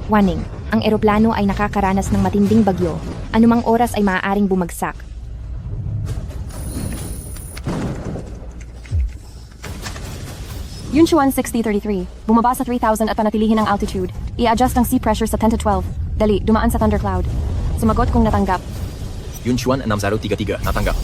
Warning, ang eroplano ay nakakaranas ng matinding bagyo. Anumang oras ay maaaring bumagsak. Yunchuan 6033. Bumaba sa 3,000 at panatilihin ang altitude. I-adjust ang sea pressure sa 10 to 12. Dali, dumaan sa thundercloud. Sumagot kung natanggap. Yunchuan 6033, natanggap.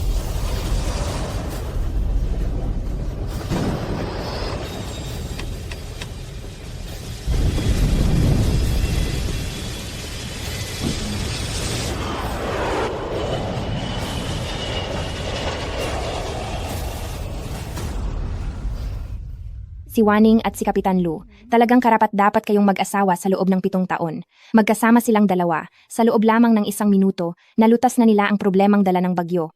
Si Waning at si Kapitan Lu, talagang karapat-dapat kayong mag-asawa sa loob ng 7 taon. Magkasama silang dalawa, sa loob lamang ng 1 minuto, nalutas na nila ang problemang dala ng bagyo.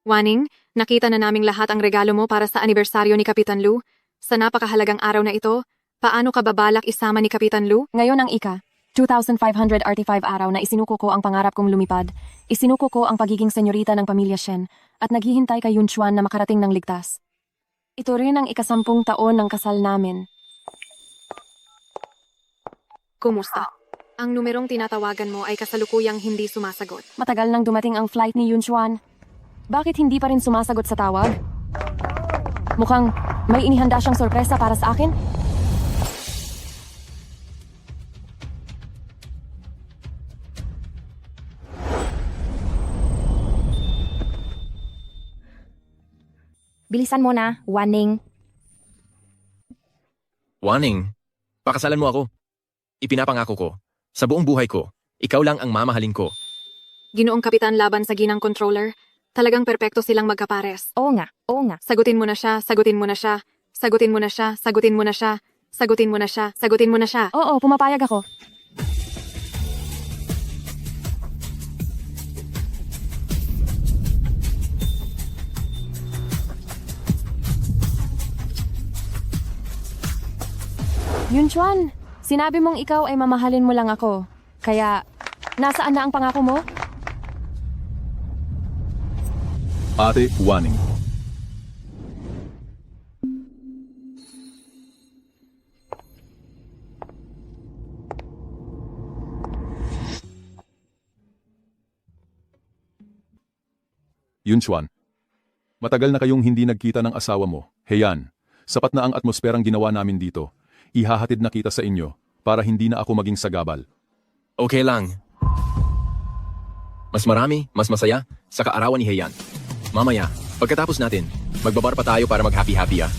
Waning, nakita na naming lahat ang regalo mo para sa anibersaryo ni Kapitan Lu. Sa napakahalagang araw na ito, paano ka babalak isama ni Kapitan Lu? Ngayon ang ika. 2,535 araw na isinuko ko ang pangarap kong lumipad. Isinuko ko ang pagiging senyorita ng pamilya Shen at naghihintay kay Yunchuan na makarating ng ligtas. Ito rin ang 10 taon ng kasal namin. Kumusta? Ang numerong tinatawagan mo ay kasalukuyang hindi sumasagot. Matagal nang dumating ang flight ni Yunchuan. Bakit hindi pa rin sumasagot sa tawag? Mukhang may inihanda siyang sorpresa para sa akin. Bilisan mo na, Waning. Waning, pakasalan mo ako. Ipinapangako ko, sa buong buhay ko, ikaw lang ang mamahalin ko. Ginoong Kapitan laban sa ginang controller, talagang perpekto silang magkapares. Oo nga, oo nga. Sagutin mo na siya, sagutin mo na siya, sagutin mo na siya, sagutin mo na siya, sagutin mo na siya, sagutin mo na siya. Oo, pumapayag ako. Yunchuan, sinabi mong ikaw ay mamahalin mo lang ako. Kaya, nasaan na ang pangako mo? Ate Waning. Yunchuan, matagal na kayong hindi nagkita ng asawa mo. Heian, sapat na ang atmosferang ginawa namin dito. Ihahatid na kita sa inyo para hindi na ako maging sagabal. Okay lang. Mas marami, mas masaya, sa kaarawan ni Heian. Mamaya, pagkatapos natin, magbabar pa tayo para mag-happy-happy ah.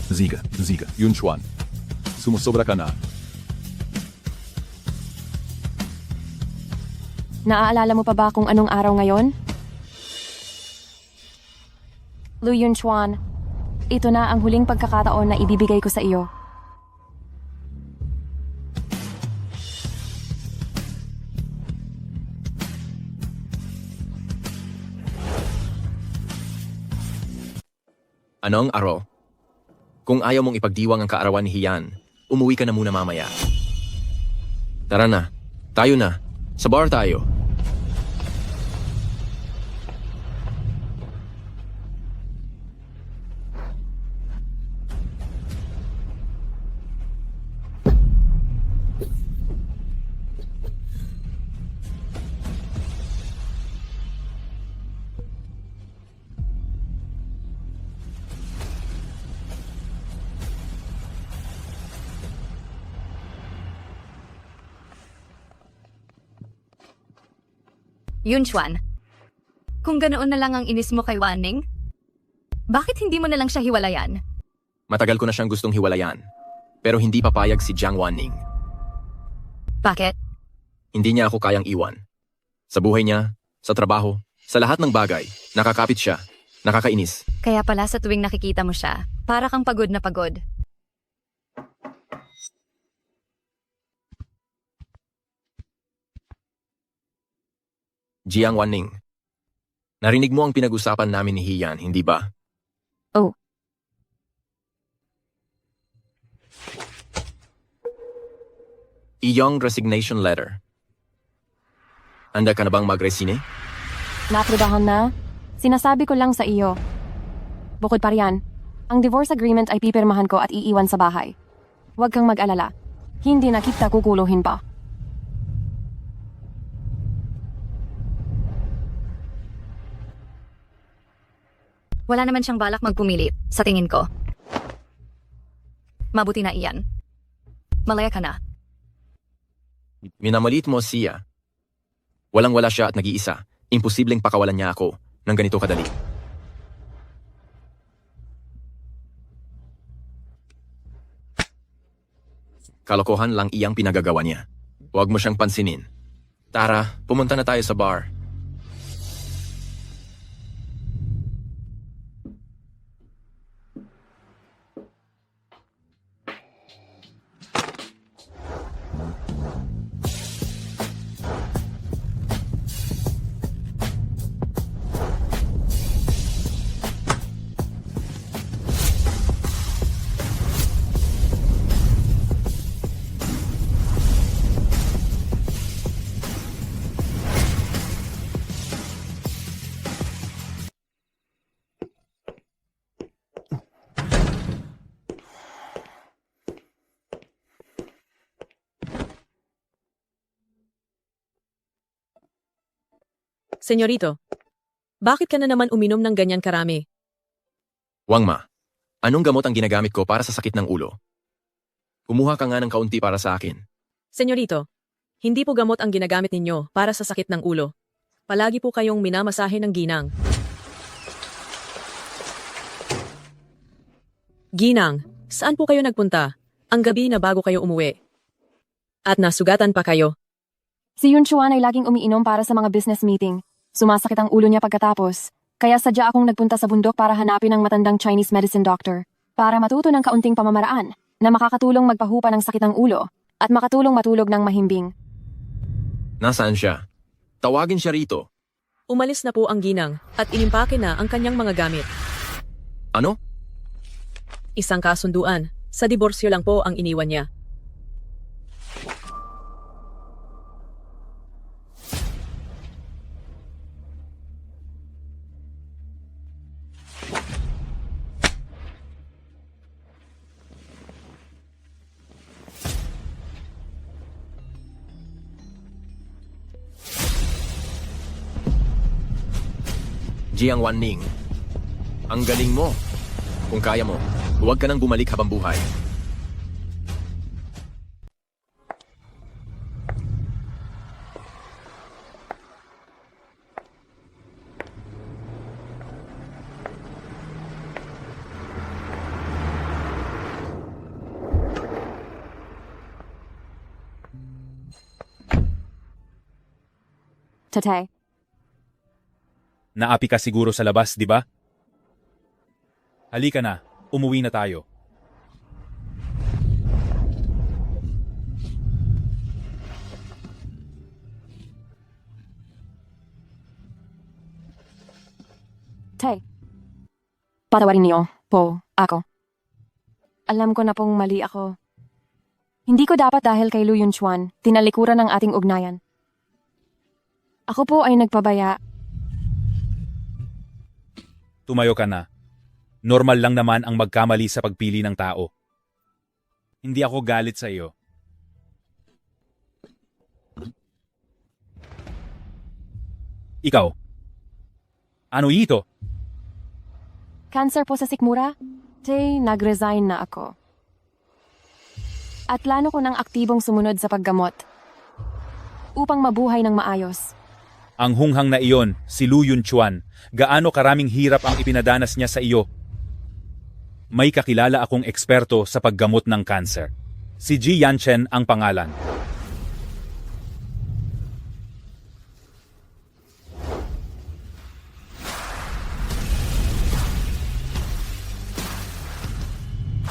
Ziga, Yunchuan. Sumusobra ka na. Naaalala mo pa ba kung anong araw ngayon? Lu Yunchuan, ito na ang huling pagkakataon na ibibigay ko sa iyo. Anong araw? Kung ayaw mong ipagdiwang ang kaarawan ni Heian, umuwi ka na muna mamaya. Tara na, tayo na. Sa bar tayo. Yunchuan, kung ganoon na lang ang inis mo kay Waning, bakit hindi mo na lang siya hiwalayan? Matagal ko na siyang gustong hiwalayan. Pero hindi papayag si Jiang Waning. Bakit? Hindi niya ako kayang iwan. Sa buhay niya, sa trabaho, sa lahat ng bagay, nakakapit siya, nakakainis. Kaya pala sa tuwing nakikita mo siya, para kang pagod na pagod. Jiang Waning, narinig mo ang pinag-usapan namin ni Heian, hindi ba? Oh. Iyong resignation letter. Handa ka na bang magresine? Natrabahan na? Sinasabi ko lang sa iyo. Bukod pa riyan, ang divorce agreement ay pipirmahan ko at iiwan sa bahay. Huwag kang mag-alala. Hindi na kita kukuluhin pa. Wala naman siyang balak magpumilit, sa tingin ko. Mabuti na iyan. Malaya ka na. Minamalit mo siya. Walang-wala siya at nag-iisa. Imposibleng pakawalan niya ako ng ganito kadali. Kalokohan lang iyang pinagagawa niya. Huwag mo siyang pansinin. Tara, pumunta na tayo sa bar. Senyorito, bakit ka na naman uminom ng ganyan karami? Wangma, anong gamot ang ginagamit ko para sa sakit ng ulo? Kumuha ka nga ng kaunti para sa akin. Senyorito, hindi po gamot ang ginagamit ninyo para sa sakit ng ulo. Palagi po kayong minamasahe ng ginang. Ginang, saan po kayo nagpunta? Ang gabi na bago kayo umuwi. At nasugatan pa kayo. Si Yunchuan ay laging umiinom para sa mga business meeting. Sumasakit ang ulo niya pagkatapos. Kaya sadya akong nagpunta sa bundok para hanapin ang matandang Chinese medicine doctor. Para matuto ng kaunting pamamaraan na makakatulong magpahupa ng sakit ng ulo at makatulong matulog ng mahimbing. Nasaan siya? Tawagin siya rito. Umalis na po ang ginang at inimpake na ang kanyang mga gamit. Ano? Isang kasunduan. Sa diborsyo lang po ang iniwan niya. Jiang Wanning, ang galing mo. Kung kaya mo, huwag ka nang bumalik habang buhay. Tatay, Naapi ka siguro sa labas, di ba? Halika na, umuwi na tayo. Tay. Patawarin niyo po ako. Alam ko na pong mali ako. Hindi ko dapat dahil kay Lu Yunchuan, tinalikuran ang ating ugnayan. Ako po ay nagpabaya. Tumayo ka na. Normal lang naman ang magkamali sa pagpili ng tao. Hindi ako galit sa iyo. Ikaw. Ano ito? Cancer po sa sikmura? Tay, nag-resign na ako. At plano ko ng aktibong sumunod sa paggamot. Upang mabuhay ng maayos. Ang hunghang na iyon, si Lu Yunchuan, gaano karaming hirap ang ipinadanas niya sa iyo. May kakilala akong eksperto sa paggamot ng kanser. Si Ji Yanchen ang pangalan.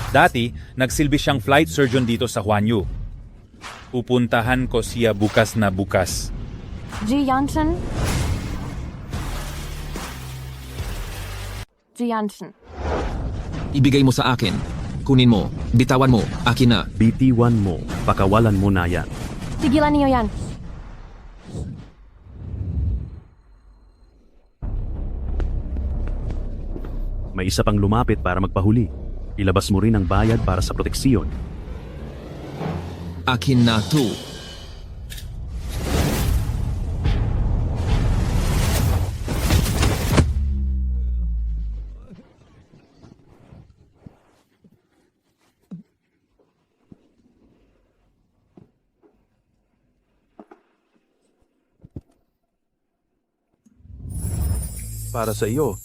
Dati, nagsilbi siyang flight surgeon dito sa Huanyu. Pupuntahan ko siya bukas na bukas. Ji Yanchen? Ji Yanchen. Ibigay mo sa akin. Kunin mo. Bitawan mo. Akin na. Bitiwan mo. Pakawalan mo na yan. Tigilan niyo yan. May isa pang lumapit para magpahuli. Ilabas mo rin ang bayad para sa proteksyon. Akin na to. Para sa iyo.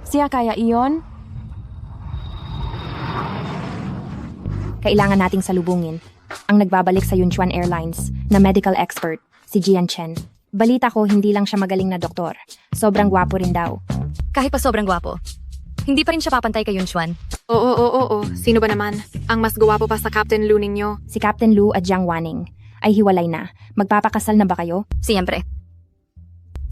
Siya kaya iyon? Kailangan nating salubungin ang nagbabalik sa Yunchuan Airlines na medical expert, si Jian Chen. Balita ko hindi lang siya magaling na doktor. Sobrang gwapo rin daw. Kahit pa sobrang gwapo, hindi pa rin siya papantay kay Yunchuan. Oo. Sino ba naman? Ang mas guwapo pa sa Captain Lu ninyo? Si Captain Lu at Jiang Wanning ay hiwalay na. Magpapakasal na ba kayo? Siyempre.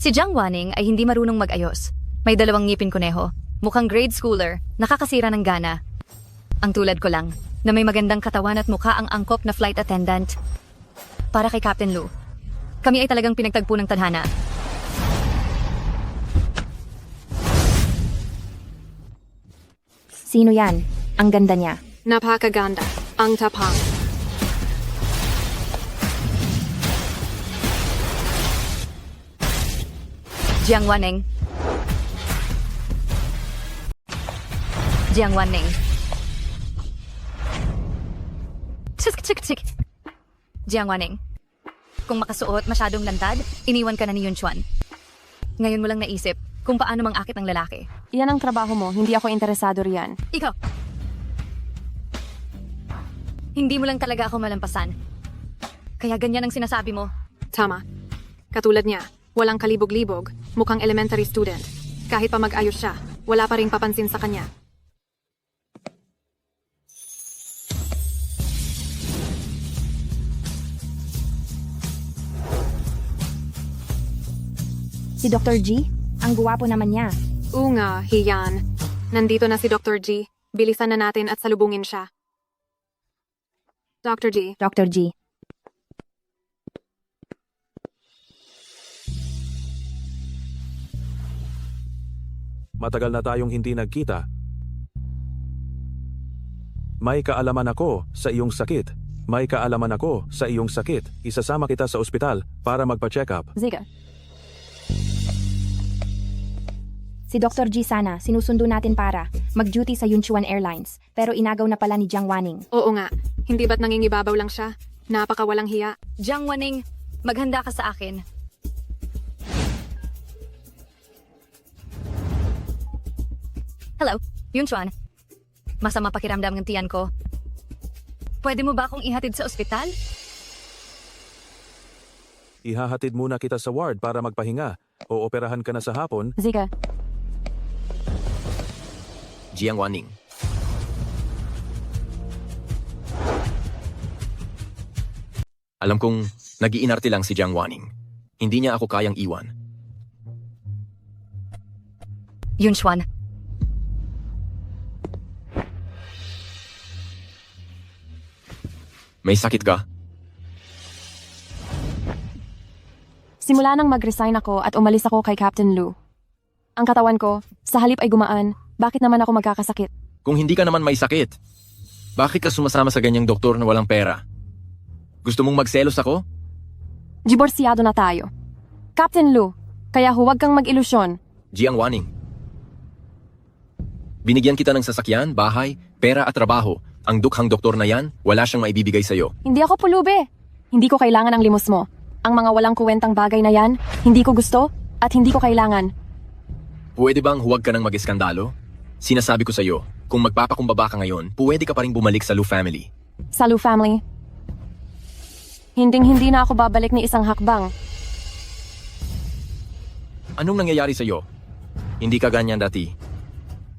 Si Jiang Wanning ay hindi marunong mag-ayos. May 2 ngipin kuneho. Mukhang grade schooler, nakakasira ng gana. Ang tulad ko lang, na may magandang katawan at mukha ang angkop na flight attendant. Para kay Captain Lu, kami ay talagang pinagtagpo ng tadhana. Sino yan? Ang ganda niya. Napakaganda. Ang tapang. Jiang Wanning. Jiang Wanning. Chik. Jiang Wanning. Kung makasuot masyadong lantad, iniwan ka na ni Yunchuan. Ngayon mo lang naisip kung paano mangakit ng lalaki. Iyan ang trabaho mo, hindi ako interesado riyan. Ikaw. Hindi mo lang talaga ako malampasan. Kaya ganyan ang sinasabi mo. Tama. Katulad niya, walang kalibog-libog, mukhang elementary student. Kahit pa mag-ayos siya, wala pa ring papansin sa kanya. Si Dr. G? Ang guwapo naman niya. Oo nga, Hiyan. Nandito na si Dr. G. Bilisan na natin at salubungin siya. Dr. G. Dr. G. Matagal na tayong hindi nagkita. May kaalaman ako sa iyong sakit. May kaalaman ako sa iyong sakit. Isasama kita sa ospital para magpa-check up. Ziga. Si Dr. G sana, sinusundo natin para mag-duty sa Yunchuan Airlines, pero inagaw na pala ni Jiang Wanning. Oo nga. Hindi ba't nangingibabaw lang siya? Napakawalang hiya. Jiang Wanning, maghanda ka sa akin. Hello, Yunchuan. Masama pakiramdam ng tiyan ko. Pwede mo ba akong ihatid sa ospital? Ihahatid muna kita sa ward para magpahinga. O operahan ka na sa hapon. Ziga. Jiang Wanning. Alam kong nag-iinarte lang si Jiang Wanning. Hindi niya ako kayang iwan. Yunchuan. May sakit ka? Simula nang mag-resign ako at umalis ako kay Captain Lu. Ang katawan ko, sa halip ay gumaan, bakit naman ako magkakasakit? Kung hindi ka naman may sakit, bakit ka sumasama sa ganyang doktor na walang pera? Gusto mong magselos ako? Diborsyado na tayo. Captain Lu, kaya huwag kang mag-ilusyon. Jiang Wanning. Binigyan kita ng sasakyan, bahay, pera at trabaho. Ang dukhang doktor na yan, wala siyang maibibigay sa'yo. Hindi ako pulube. Hindi ko kailangan ang limos mo. Ang mga walang kuwentang bagay na yan, hindi ko gusto at hindi ko kailangan. Pwede bang huwag ka nang mag-iskandalo? Sinasabi ko sa'yo, kung magpapakumbaba ka ngayon, pwede ka pa rin bumalik sa Lu family. Sa Lu family. Hinding-hindi na ako babalik ni isang hakbang. Anong nangyayari sa'yo? Hindi ka ganyan dati.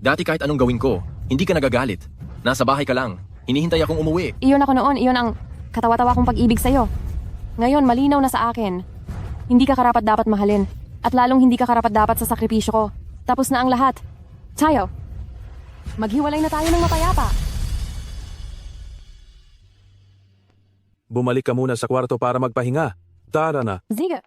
Dati kahit anong gawin ko, hindi ka nagagalit. Nasa bahay ka lang. Hinihintay akong umuwi. Iyon ako noon, iyon ang katawa-tawa kong pag-ibig sa'yo. Ngayon, malinaw na sa akin. Hindi ka karapat dapat mahalin. At lalong hindi ka karapat dapat sa sakripisyo ko. Tapos na ang lahat. Tayo. Maghiwalay na tayo ng mapayapa. bumalik ka muna sa kwarto para magpahinga. Tara na. Ziga.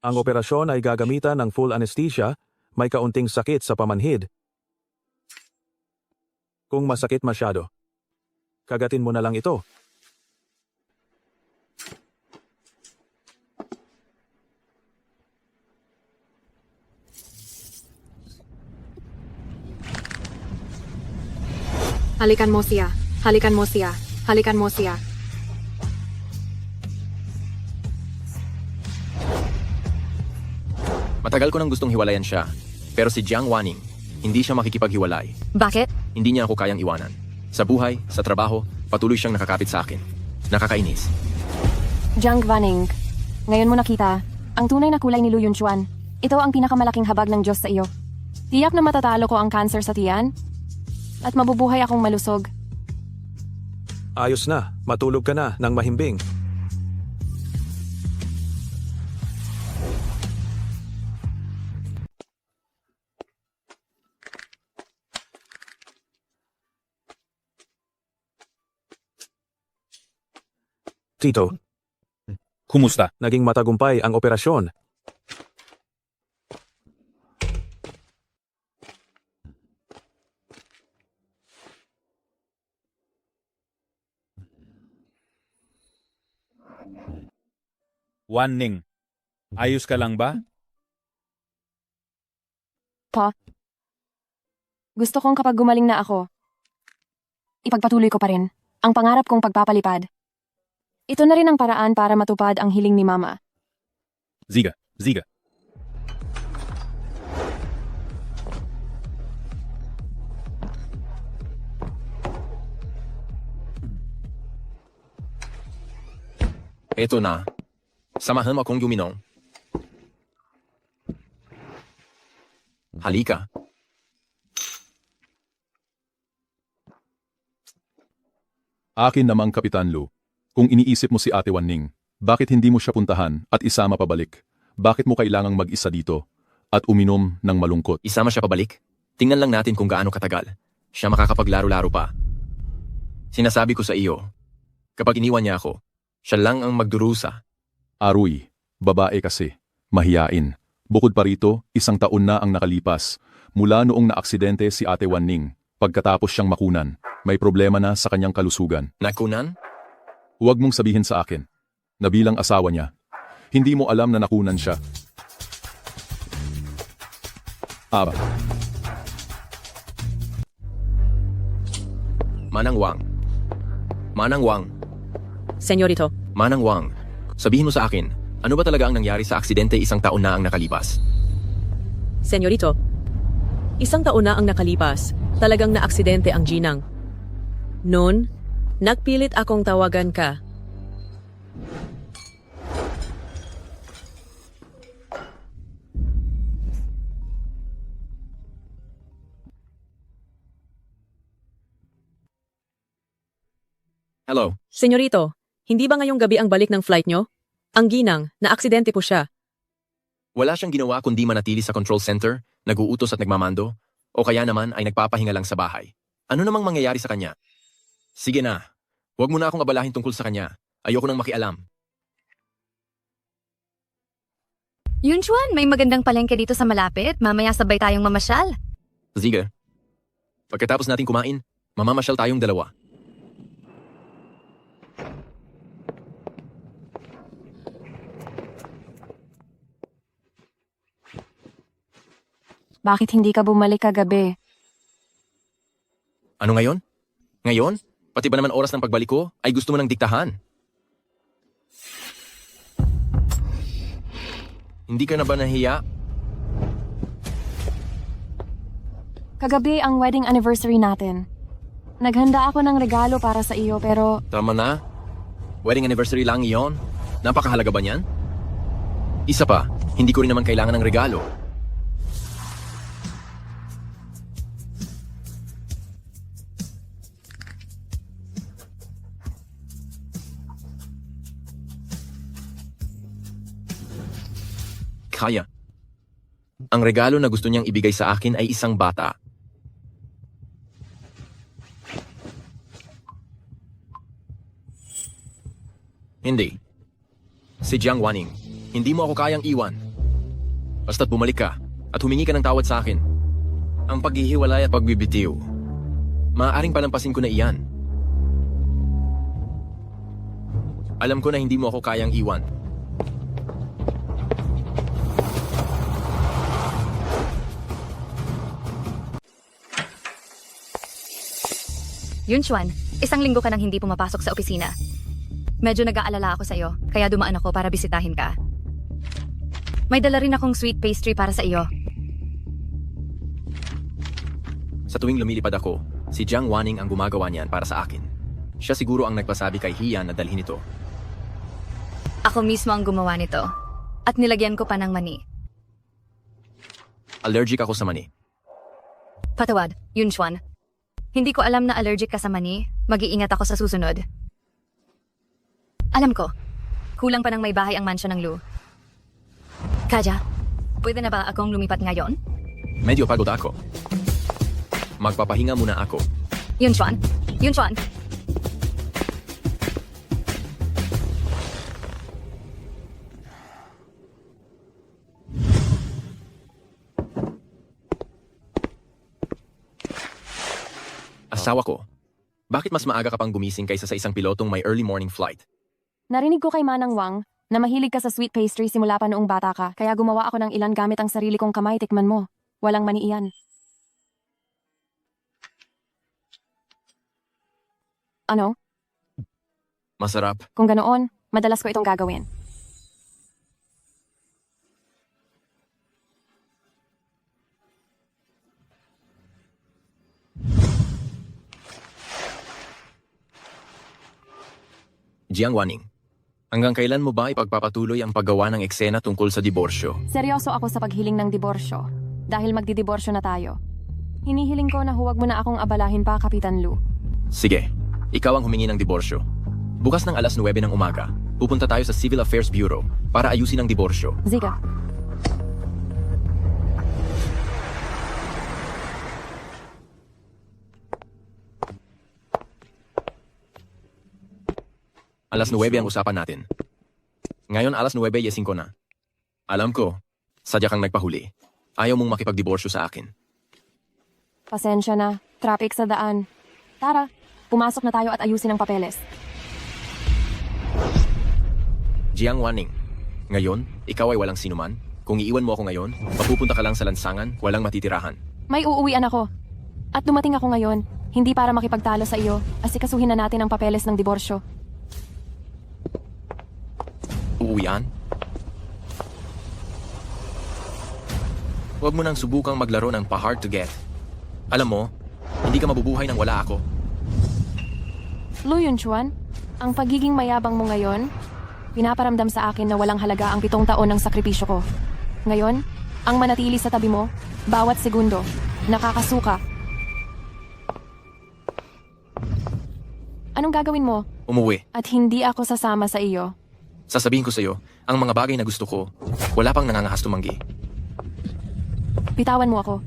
Ang operasyon ay gagamitan ng full anesthesia, may kaunting sakit sa pamanhid. Kung masakit masyado, kagatin mo na lang ito. Halikan mo siya. Halikan mo siya. Halikan mo siya. Matagal ko nang gustong hiwalayan siya. Pero si Jiang Wanning, hindi siya makikipaghiwalay. Bakit? Hindi niya ako kayang iwanan. Sa buhay, sa trabaho, patuloy siyang nakakapit sa akin. Nakakainis. Jiang Wanning, ngayon mo nakita ang tunay na kulay ni Lu Yunchuan. Ito ang pinakamalaking habag ng Diyos sa iyo. Tiyak na matatalo ko ang cancer sa tiyan at mabubuhay akong malusog. Ayos na, matulog ka na ng mahimbing. Tito, Kumusta? naging matagumpay ang operasyon. Wanning, ayos ka lang ba? Pa, gusto kong kapag gumaling na ako, ipagpatuloy ko pa rin ang pangarap kong pagpapalipad. Ito na rin ang paraan para matupad ang hiling ni Mama. Ziga, ziga. Eto na. Samahan mo akong yuminom. Halika. Akin namang Kapitan Lu. Kung iniisip mo si Ate Wanning, bakit hindi mo siya puntahan at isama pabalik? Bakit mo kailangang mag-isa dito at uminom ng malungkot? Isama siya pabalik? Tingnan lang natin kung gaano katagal. Siya makakapaglaro-laro pa. Sinasabi ko sa iyo, kapag iniwan niya ako, siya lang ang magdurusa. Aruy, babae kasi, mahiyain. Bukod pa rito, 1 taon na ang nakalipas. Mula noong naaksidente si Ate Wanning, pagkatapos siyang makunan, may problema na sa kanyang kalusugan. Nakunan? Huwag mong sabihin sa akin na bilang asawa niya, hindi mo alam na nakunan siya. Aba, Manang Wang. Manang Wang. Senyorito, Manang Wang. Sabihin mo sa akin, ano ba talaga ang nangyari sa aksidente 1 taon na ang nakalipas? senyorito. 1 taon na ang nakalipas. Talagang naaksidente ang ginang. Noon, nagpilit akong tawagan ka. Hello? Senyorito, hindi ba ngayong gabi ang balik ng flight nyo? Ang ginang, naaksidente po siya. Wala siyang ginawa kundi manatili sa control center, nag-uutos at nagmamando, o kaya naman ay nagpapahinga lang sa bahay. Ano namang mangyayari sa kanya? Sige na, huwag mo na akong abalahin tungkol sa kanya. Ayoko nang makialam. Yunchuan, may magandang palengke dito sa malapit. Mamaya sabay tayong mamasyal. Sige. Pagkatapos natin kumain, mamamasyal tayong dalawa. Bakit hindi ka bumalik kagabi? Ano ngayon? Ngayon? Pati ba naman oras ng pagbalik ko ay gusto mo nang diktahan? Hindi ka na ba nahiya? Kagabi ang wedding anniversary natin. Naghanda ako ng regalo para sa iyo pero Tama na. Wedding anniversary lang iyon. Napakahalaga ba niyan? Isa pa, hindi ko rin naman kailangan ng regalo. kaya. Ang regalo na gusto niyang ibigay sa akin ay isang bata. Hindi. Si Jiang Wanning, hindi mo ako kayang iwan. Basta't bumalik ka at humingi ka ng tawad sa akin. Ang paghihiwalay at pagbibitiw, maaaring palampasin ko na iyan. Alam ko na hindi mo ako kayang iwan. Yunchuan, isang linggo ka nang hindi pumapasok sa opisina. Medyo nag-aalala ako sa iyo, kaya dumaan ako para bisitahin ka. May dala rin akong sweet pastry para sa iyo. Sa tuwing lumilipad ako, si Jiang Wanning ang gumagawa niyan para sa akin. Siya siguro ang nagpasabi kay Hian na dalhin ito. Ako mismo ang gumawa nito. At nilagyan ko pa ng mani. Allergic ako sa mani. Patawad, Yunchuan. Hindi ko alam na allergic ka sa mani. Mag-iingat ako sa susunod. Alam ko. Kulang pa ng may bahay ang mansyon ng Lu. Kaja, pwede na ba akong lumipat ngayon? Medyo pagod ako. Magpapahinga muna ako. Yunchuan? Yunchuan? Asawa ko, bakit mas maaga ka pang gumising kaysa sa isang pilotong may early morning flight? Narinig ko kay Manang Wang na mahilig ka sa sweet pastry simula pa noong bata ka, kaya gumawa ako ng ilan gamit ang sarili kong kamay. Tikman mo. Walang mani iyan. Ano? Masarap. Kung ganoon, madalas ko itong gagawin. Jiang Wanning, hanggang kailan mo ba ipagpapatuloy ang paggawa ng eksena tungkol sa diborsyo? Seryoso ako sa paghiling ng diborsyo. Dahil magdidiborsyo na tayo. Hinihiling ko na huwag mo na akong abalahin pa, Kapitan Lu. Sige, ikaw ang humingi ng diborsyo. Bukas ng 9:00 ng umaga, pupunta tayo sa Civil Affairs Bureau para ayusin ang diborsyo. Ziga. Alas 9 ang usapan natin. Ngayon 9:05 na. Alam ko, sadya kang nagpahuli. Ayaw mong makipagdiborsyo sa akin. Pasensya na. Traffic sa daan. Tara, pumasok na tayo at ayusin ang papeles. Jiang Wanning, ngayon, ikaw ay walang sinuman. Kung iiwan mo ako ngayon, mapupunta ka lang sa lansangan, walang matitirahan. May uuwian ako. At dumating ako ngayon, hindi para makipagtalo sa iyo, asikasuhin na natin ang papeles ng diborsyo. Uuwian? Huwag mo nang subukang maglaro ng pa-hard to get. Alam mo, hindi ka mabubuhay nang wala ako. Lu Yunchuan, ang pagiging mayabang mo ngayon, pinaparamdam sa akin na walang halaga ang 7 taon ng sakripisyo ko. Ngayon, ang manatili sa tabi mo, bawat segundo, nakakasuka. Anong gagawin mo? Umuwi. At hindi ako sasama sa iyo. Sasabihin ko sa'yo, ang mga bagay na gusto ko, wala pang nangangahas tumanggi. Bitawan mo ako.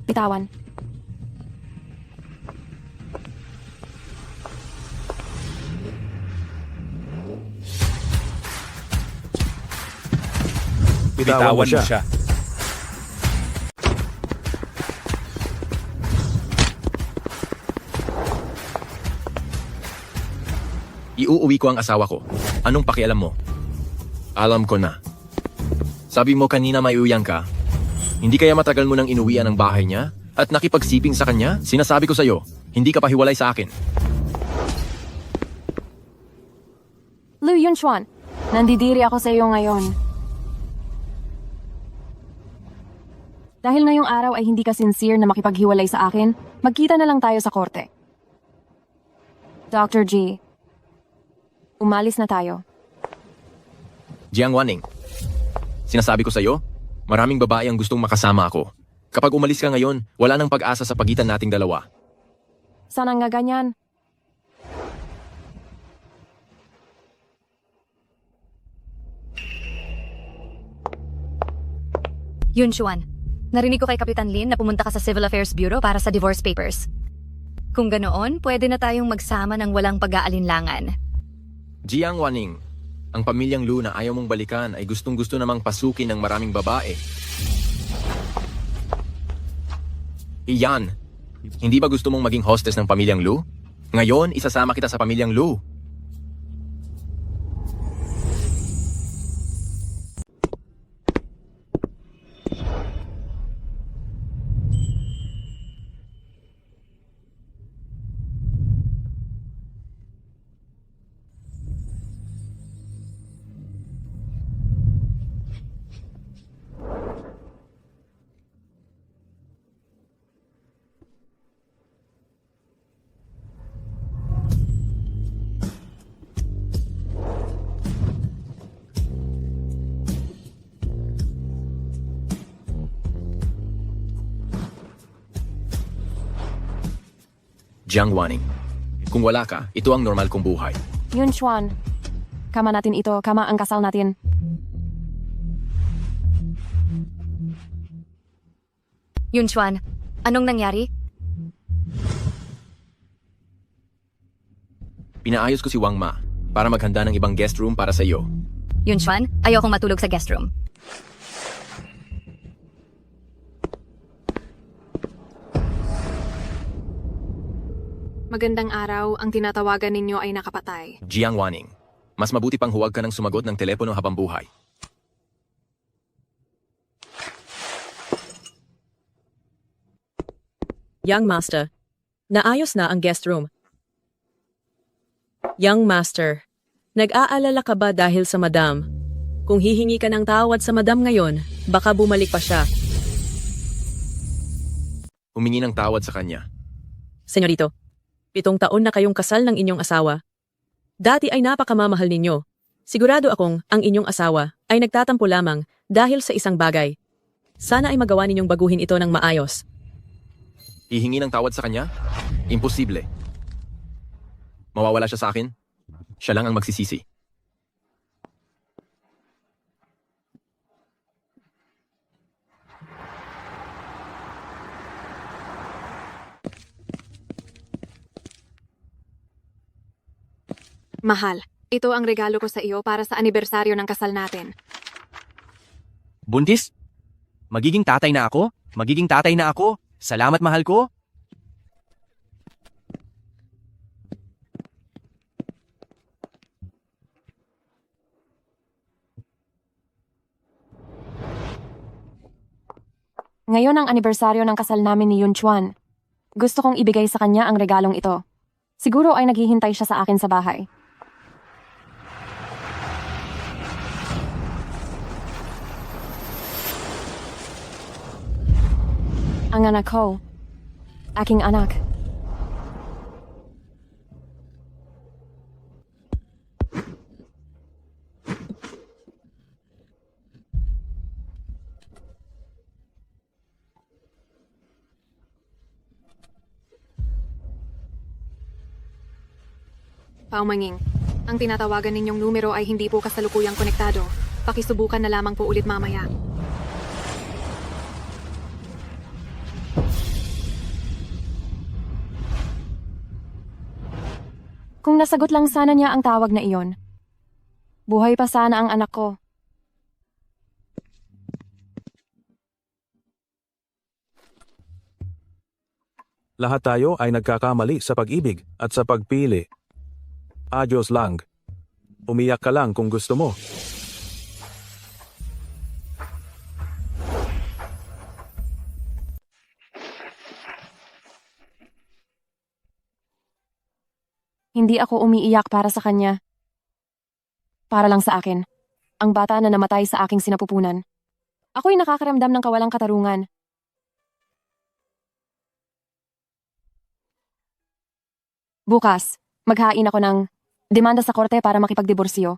Bitawan. Bitawan mo siya. Iuuwi ko ang asawa ko. Anong pakialam mo? Alam ko na. Sabi mo kanina may uwian ka. Hindi kaya matagal mo nang inuwian ang bahay niya at nakipagsiping sa kanya? Sinasabi ko sa'yo, hindi ka pahiwalay sa akin. Lu Yunchuan, nandidiri ako sa iyo ngayon. Dahil ngayong araw ay hindi ka sincere na makipaghiwalay sa akin, magkita na lang tayo sa korte. Dr. G, umalis na tayo. Jiang Wanning, sinasabi ko sa'yo, maraming babae ang gustong makasama ako. Kapag umalis ka ngayon, wala nang pag-asa sa pagitan nating dalawa. Sana nga ganyan. Yun, Chuan. Narinig ko kay Kapitan Lin na pumunta ka sa Civil Affairs Bureau para sa divorce papers. Kung ganoon, pwede na tayong magsama ng walang pag-aalinlangan. Jiang Waning, ang pamilyang Lu na ayaw mong balikan ay gustong-gusto namang pasukin ng maraming babae. Iyan, hindi ba gusto mong maging hostess ng pamilyang Lu? Ngayon, isasama kita sa pamilyang Lu. Jiang Waning, kung wala ka, ito ang normal kong buhay. Yun, Chuan. Kama natin ito, kama ang kasal natin. Yun, Chuan. Anong nangyari? Pinaayos ko si Wang Ma para maghanda ng ibang guest room para sa iyo. Yun, Chuan. Ayokong matulog sa guest room. Magandang araw, ang tinatawagan ninyo ay nakapatay. Jiang Waning, mas mabuti pang huwag ka nang sumagot ng telepono habang buhay. Young Master, naayos na ang guest room. Young Master, nag-aalala ka ba dahil sa madam? Kung hihingi ka ng tawad sa madam ngayon, baka bumalik pa siya. Humingi ng tawad sa kanya. Senyorito, 7 taon na kayong kasal ng inyong asawa. Dati ay napakamamahal ninyo. Sigurado akong ang inyong asawa ay nagtatampo lamang dahil sa isang bagay. Sana ay magawa ninyong baguhin ito ng maayos. Hihingi ng tawad sa kanya? Imposible. Mawawala siya sa akin? Siya lang ang magsisisi. Mahal, ito ang regalo ko sa iyo para sa anibersaryo ng kasal natin. Buntis? Magiging tatay na ako? Magiging tatay na ako? Salamat, mahal ko. Ngayon ang anibersaryo ng kasal namin ni Yun Chuan. Gusto kong ibigay sa kanya ang regalong ito. Siguro ay naghihintay siya sa akin sa bahay. Ang anak ko. Aking anak. Paumanging, ang tinatawagan ninyong numero ay hindi po kasalukuyang konektado. Pakisubukan na lamang po ulit mamaya. Kung nasagot lang sana niya ang tawag na iyon. Buhay pa sana ang anak ko. Lahat tayo ay nagkakamali sa pag-ibig at sa pagpili. Adios lang. Umiyak ka lang kung gusto mo. Hindi ako umiiyak para sa kanya. Para lang sa akin. Ang bata na namatay sa aking sinapupunan. Ako'y nakakaramdam ng kawalang katarungan. Bukas, maghain ako ng demanda sa korte para makipagdiborsyo.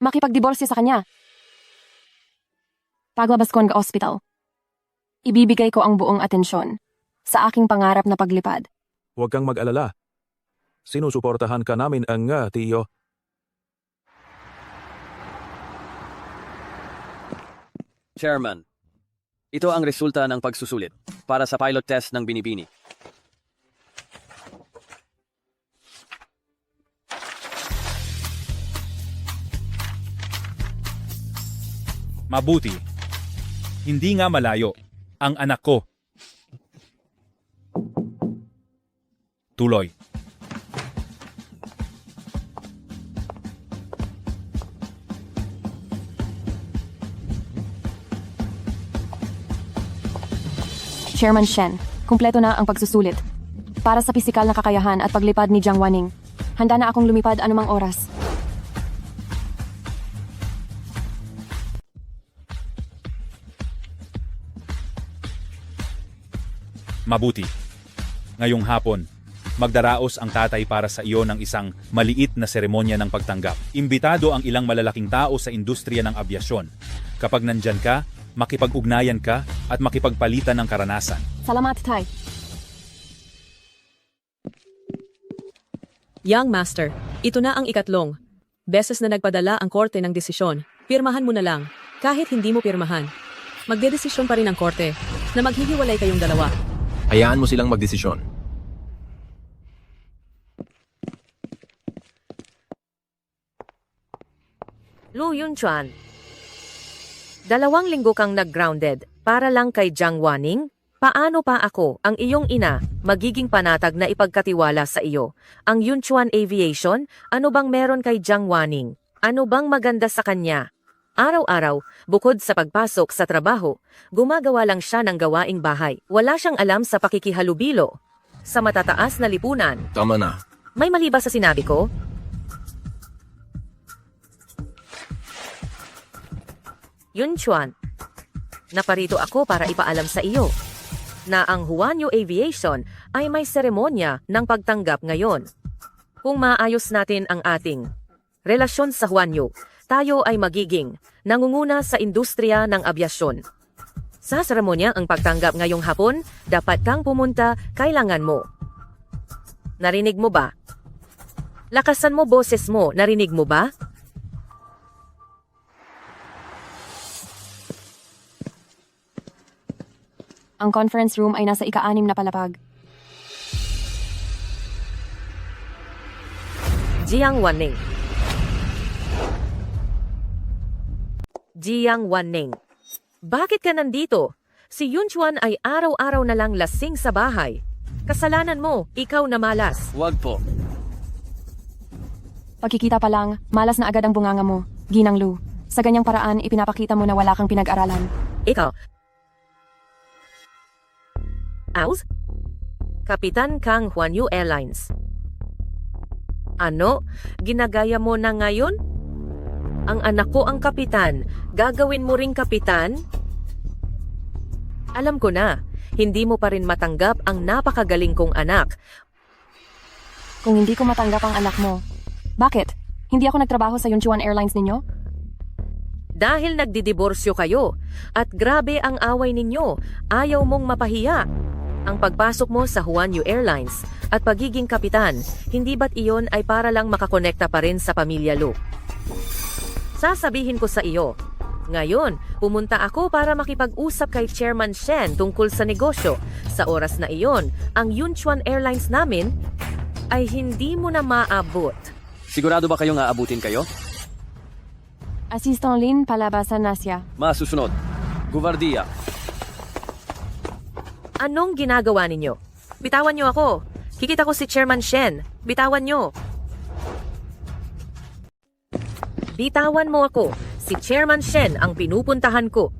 Makipagdiborsyo sa kanya. Paglabas ko ng ospital, ibibigay ko ang buong atensyon sa aking pangarap na paglipad. Huwag kang mag-alala. Sinusuportahan ka namin ang tiyo. Chairman, Ito ang resulta ng pagsusulit para sa pilot test ng Binibini. Mabuti. Hindi nga malayo. Ang anak ko. Tuloy. Chairman Shen, kumpleto na ang pagsusulit. Para sa pisikal na kakayahan at paglipad ni Jiang Wanning, handa na akong lumipad anumang oras. Mabuti. Ngayong hapon, magdaraos ang tatay para sa iyo ng isang maliit na seremonya ng pagtanggap. Imbitado ang ilang malalaking tao sa industriya ng abyasyon. Kapag nandyan ka, makipag-ugnayan ka at makipagpalitan ng karanasan. Salamat, Tay. Young Master, ito na ang ikatlong beses na nagpadala ang korte ng desisyon. Pirmahan mo na lang, kahit hindi mo pirmahan. Magdedesisyon pa rin ang korte na maghihiwalay kayong dalawa. Hayaan mo silang magdesisyon. Lu Yunchuan, 2 linggo kang nag-grounded para lang kay Jiang Wanning? Paano pa ako, ang iyong ina, magiging panatag na ipagkatiwala sa iyo? Ang Yunchuan Aviation, ano bang meron kay Jiang Wanning? Ano bang maganda sa kanya? Araw-araw, bukod sa pagpasok sa trabaho, gumagawa lang siya ng gawaing bahay. Wala siyang alam sa pakikihalubilo. Sa matataas na lipunan. Tama na. May mali ba sa sinabi ko? Yunchuan, naparito ako para ipaalam sa iyo na ang Huanyu Aviation ay may seremonya ng pagtanggap ngayon. Kung maayos natin ang ating relasyon sa Huanyu, tayo ay magiging nangunguna sa industriya ng abyasyon. Sa seremonya ang pagtanggap ngayong hapon, dapat kang pumunta, kailangan mo. Narinig mo ba? Lakasan mo boses mo, narinig mo ba? Ang conference room ay nasa ika-6 na palapag. Jiang Wanning. Jiang Wanning. Bakit ka nandito? Si Yunchuan ay araw-araw na lang lasing sa bahay. Kasalanan mo, ikaw na malas. Wag po. Pagkikita pa lang, malas na agad ang bunganga mo, Ginang Lu. Sa ganyang paraan, ipinapakita mo na wala kang pinag-aralan. Ikaw. Aus? Kapitan kang Huanyu Airlines. Ano? Ginagaya mo na ngayon? Ang anak ko ang kapitan. Gagawin mo ring kapitan? Alam ko na, hindi mo pa rin matanggap ang napakagaling kong anak. Kung hindi ko matanggap ang anak mo, bakit? Hindi ako nagtrabaho sa Yunchuan Airlines ninyo? Dahil nagdidiborsyo kayo, at grabe ang away ninyo, ayaw mong mapahiya. Ang pagpasok mo sa Huanyu Airlines at pagiging kapitan, hindi ba't iyon ay para lang makakonekta pa rin sa pamilya Lu? Sasabihin ko sa iyo, ngayon, pumunta ako para makipag-usap kay Chairman Shen tungkol sa negosyo. Sa oras na iyon, ang Yunchuan Airlines namin ay hindi mo na maabot. Sigurado ba kayong aabutin kayo? Assistant Lin, palabasan na siya. Masusunod. Guvardiya. Anong ginagawa ninyo? Bitawan niyo ako. Kikita ko si Chairman Shen. Bitawan niyo. Bitawan mo ako. Si Chairman Shen ang pinupuntahan ko.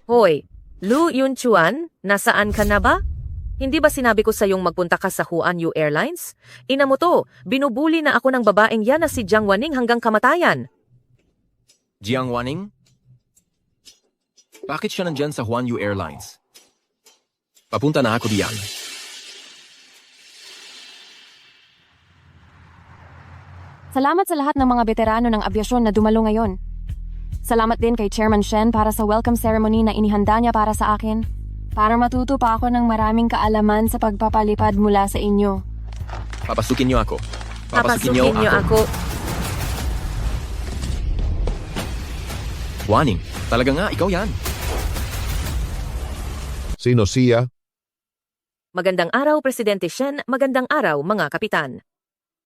Hoy, Lu Yunchuan, nasaan ka na ba? Hindi ba sinabi ko sa iyong magpunta ka sa Huanyu Airlines? Ina mo to, binubuli na ako ng babaeng yan na si Jiang Wanning hanggang kamatayan. Jiang Wanning? Bakit siya nandyan sa Huanyu Airlines? Papunta na ako diyan. Salamat sa lahat ng mga veterano ng abyasyon na dumalo ngayon. Salamat din kay Chairman Shen para sa welcome ceremony na inihanda niya para sa akin. Para matuto pa ako ng maraming kaalaman sa pagpapalipad mula sa inyo. Papasukin niyo ako. Papasukin niyo ako. Waning, talaga nga, ikaw yan. Sino siya? Magandang araw, Presidente Shen. Magandang araw, mga kapitan.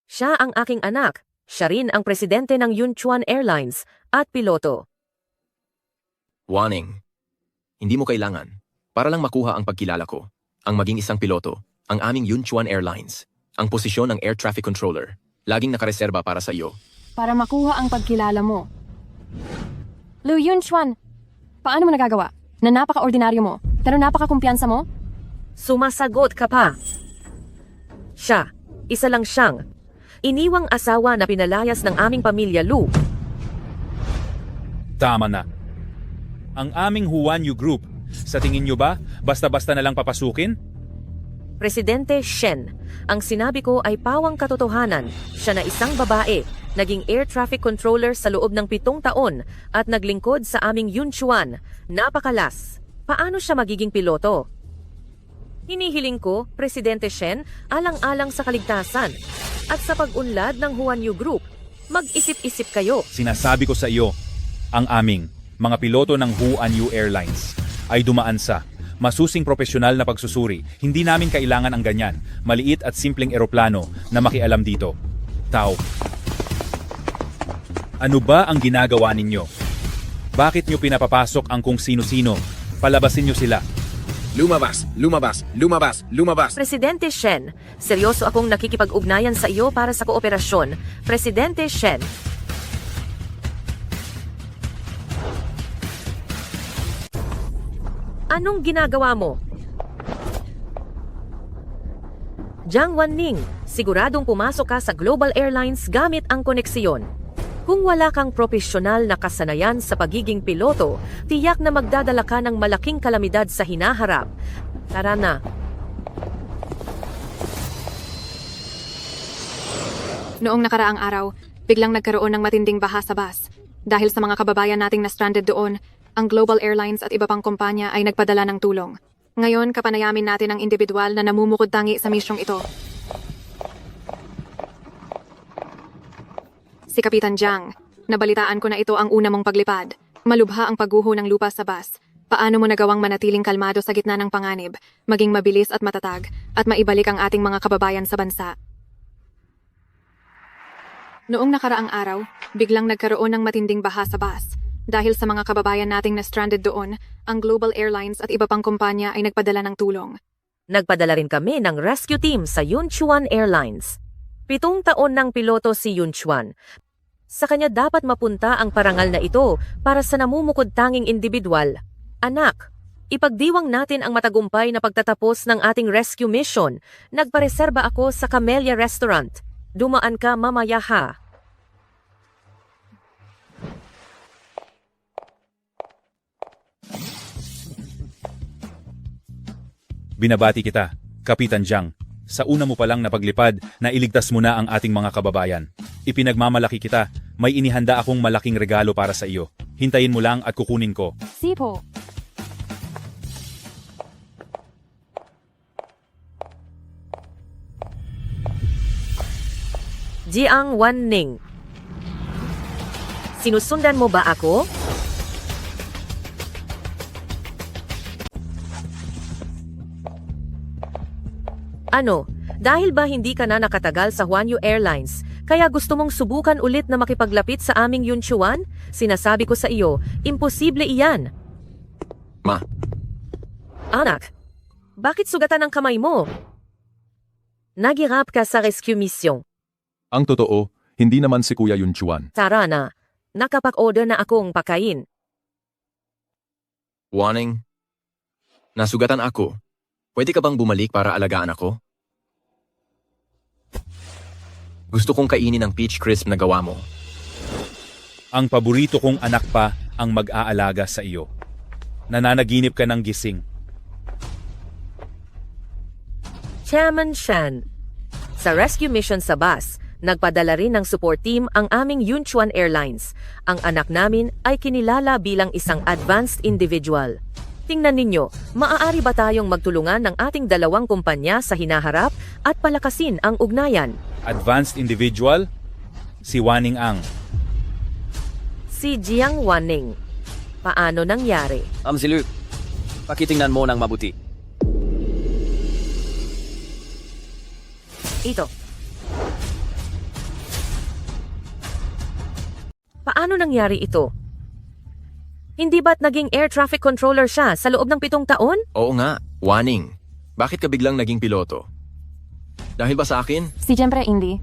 Siya ang aking anak. Siya rin ang presidente ng Yunchuan Airlines at piloto. Waning, hindi mo kailangan. Para lang makuha ang pagkilala ko, ang maging isang piloto, ang aming Yunchuan Airlines, ang posisyon ng Air Traffic Controller, laging nakareserba para sa iyo. Para makuha ang pagkilala mo. Lu Yunchuan, paano mo nagagawa? Na napaka-ordinaryo mo, pero napaka-kumpiyansa mo? Sumasagot ka pa. Siya, isa lang siyang iniwang asawa na pinalayas ng aming pamilya, Lu. Tama na. Ang aming Huanyu Group, sa tingin nyo ba, basta-basta na lang papasukin? Presidente Shen, ang sinabi ko ay pawang katotohanan. Siya na isang babae, naging air traffic controller sa loob ng 7 taon at naglingkod sa aming Yunchuan. Napakalas. Paano siya magiging piloto? Hinihiling ko, Presidente Shen, alang-alang sa kaligtasan at sa pag-unlad ng Huanyu Group. Mag-isip-isip kayo. Sinasabi ko sa iyo, ang aming mga piloto ng Huanyu Airlines ay dumaan sa masusing profesional na pagsusuri. Hindi namin kailangan ang ganyan, maliit at simpleng eroplano na makialam dito. Tao. Ano ba ang ginagawa ninyo? Bakit nyo pinapapasok ang kung sino-sino? Palabasin nyo sila. Lumabas, lumabas, lumabas, lumabas. Presidente Shen, seryoso akong nakikipag-ugnayan sa iyo para sa kooperasyon. Presidente Shen. Anong ginagawa mo? Jiang Wanning, siguradong pumasok ka sa Global Airlines gamit ang koneksyon. Kung wala kang profesional na kasanayan sa pagiging piloto, tiyak na magdadala ka ng malaking kalamidad sa hinaharap. Tara na. Noong nakaraang araw, biglang nagkaroon ng matinding baha sa bus. Dahil sa mga kababayan nating na stranded doon, ang Global Airlines at iba pang kumpanya ay nagpadala ng tulong. Ngayon, kapanayamin natin ang individual na namumukod tangi sa misyong ito. Si Kapitan Jiang, nabalitaan ko na ito ang una mong paglipad. Malubha ang pagguho ng lupa sa bus. Paano mo nagawang manatiling kalmado sa gitna ng panganib, maging mabilis at matatag, at maibalik ang ating mga kababayan sa bansa? Noong nakaraang araw, biglang nagkaroon ng matinding baha sa bus. Dahil sa mga kababayan nating na stranded doon, ang Global Airlines at iba pang kumpanya ay nagpadala ng tulong. Nagpadala rin kami ng rescue team sa Yunchuan Airlines. 7 taon ng piloto si Yunchuan. Sa kanya dapat mapunta ang parangal na ito para sa namumukod tanging individual. Anak, ipagdiwang natin ang matagumpay na pagtatapos ng ating rescue mission. Nagpareserba ako sa Camellia Restaurant. Dumaan ka mamaya ha. Binabati kita, Kapitan Jiang. Sa una mo palang napaglipad na iligtas mo na ang ating mga kababayan. Ipinagmamalaki kita, may inihanda akong malaking regalo para sa iyo. Hintayin mo lang at kukunin ko. Sipo. Jiang Wanning. Sinusundan mo ba ako? Ano, dahil ba hindi ka na nakatagal sa Huanyu Airlines, kaya gusto mong subukan ulit na makipaglapit sa aming Yunchuan? Sinasabi ko sa iyo, imposible iyan. Ma. Anak, bakit sugatan ang kamay mo? Naghirap ka sa rescue mission. Ang totoo, hindi naman si Kuya Yunchuan. Tara na, nakapag-order na akong pakain. Waning, nasugatan ako. Pwede ka bang bumalik para alagaan ako? Gusto kong kainin ang peach crisp na gawa mo. Ang paborito kong anak pa ang mag-aalaga sa iyo. Nananaginip ka ng gising. Chairman Shen, sa rescue mission sa bus, Nagpadala rin ng support team ang aming Yunchuan Airlines. Ang anak namin ay kinilala bilang isang advanced individual. Tingnan ninyo, maaari ba tayong magtulungan ng ating dalawang kumpanya sa hinaharap at palakasin ang ugnayan? Advanced individual? Si Waning Ang. Si Jiang Wanning. Paano nangyari? Silu, pakitingnan mo ng mabuti. Ito. Paano nangyari ito? Hindi ba't naging air traffic controller siya sa loob ng 7 taon? Oo nga, Waning. Bakit ka biglang naging piloto? Dahil ba sa akin? Siyempre, hindi.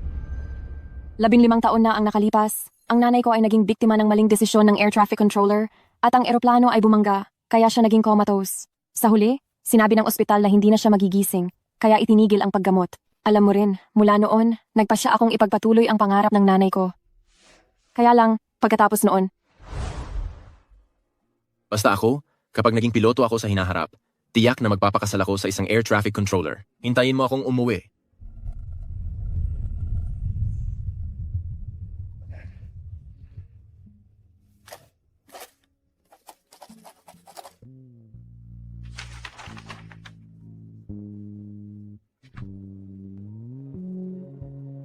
15 taon na ang nakalipas. Ang nanay ko ay naging biktima ng maling desisyon ng air traffic controller at ang eroplano ay bumangga, kaya siya naging comatose. Sa huli, sinabi ng ospital na hindi na siya magigising, kaya itinigil ang paggamot. Alam mo rin, mula noon, nagpasya akong ipagpatuloy ang pangarap ng nanay ko. Kaya lang, pagkatapos noon, Basta ako, kapag naging piloto ako sa hinaharap, tiyak na magpapakasal ako sa isang air traffic controller. Hintayin mo akong umuwi.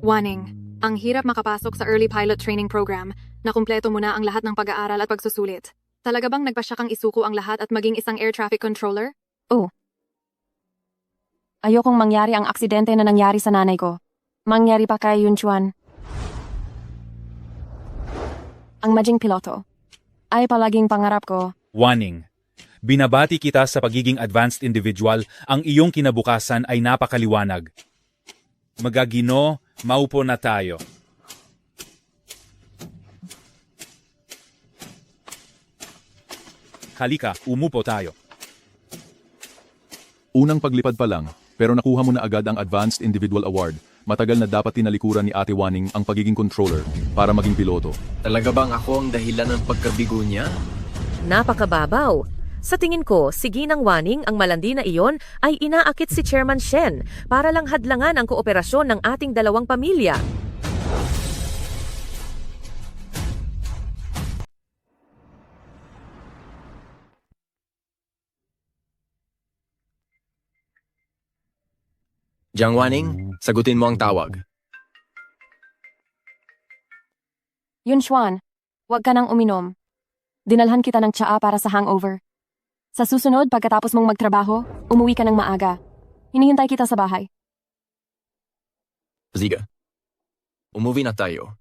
Waning, ang hirap makapasok sa early pilot training program na kumpleto mo na ang lahat ng pag-aaral at pagsusulit. Talaga bang nagpasya kang isuko ang lahat at maging isang air traffic controller? ayokong mangyari ang aksidente na nangyari sa nanay ko. Mangyari pa kay Yunchuan. Ang maging piloto ay palaging pangarap ko. Waning, binabati kita sa pagiging advanced individual. Ang iyong kinabukasan ay napakaliwanag. Magagino, maupo na tayo. Halika, umupo tayo. Unang paglipad pa lang, pero nakuha mo na agad ang Advanced Individual Award. Matagal na dapat tinalikuran ni Ate Waning ang pagiging controller para maging piloto. Talaga bang ako ang dahilan ng pagkabigo niya? Napakababaw. Sa tingin ko, si Ginang Waning ang malandi na iyon ay inaakit si Chairman Shen para lang hadlangan ang kooperasyon ng ating dalawang pamilya. Jiang Waning, sagutin mo ang tawag. Yunchuan, huwag ka nang uminom. Dinalhan kita ng tsaa para sa hangover. Sa susunod, pagkatapos mong magtrabaho, umuwi ka ng maaga. Hinihintay kita sa bahay. Ziga, umuwi na tayo.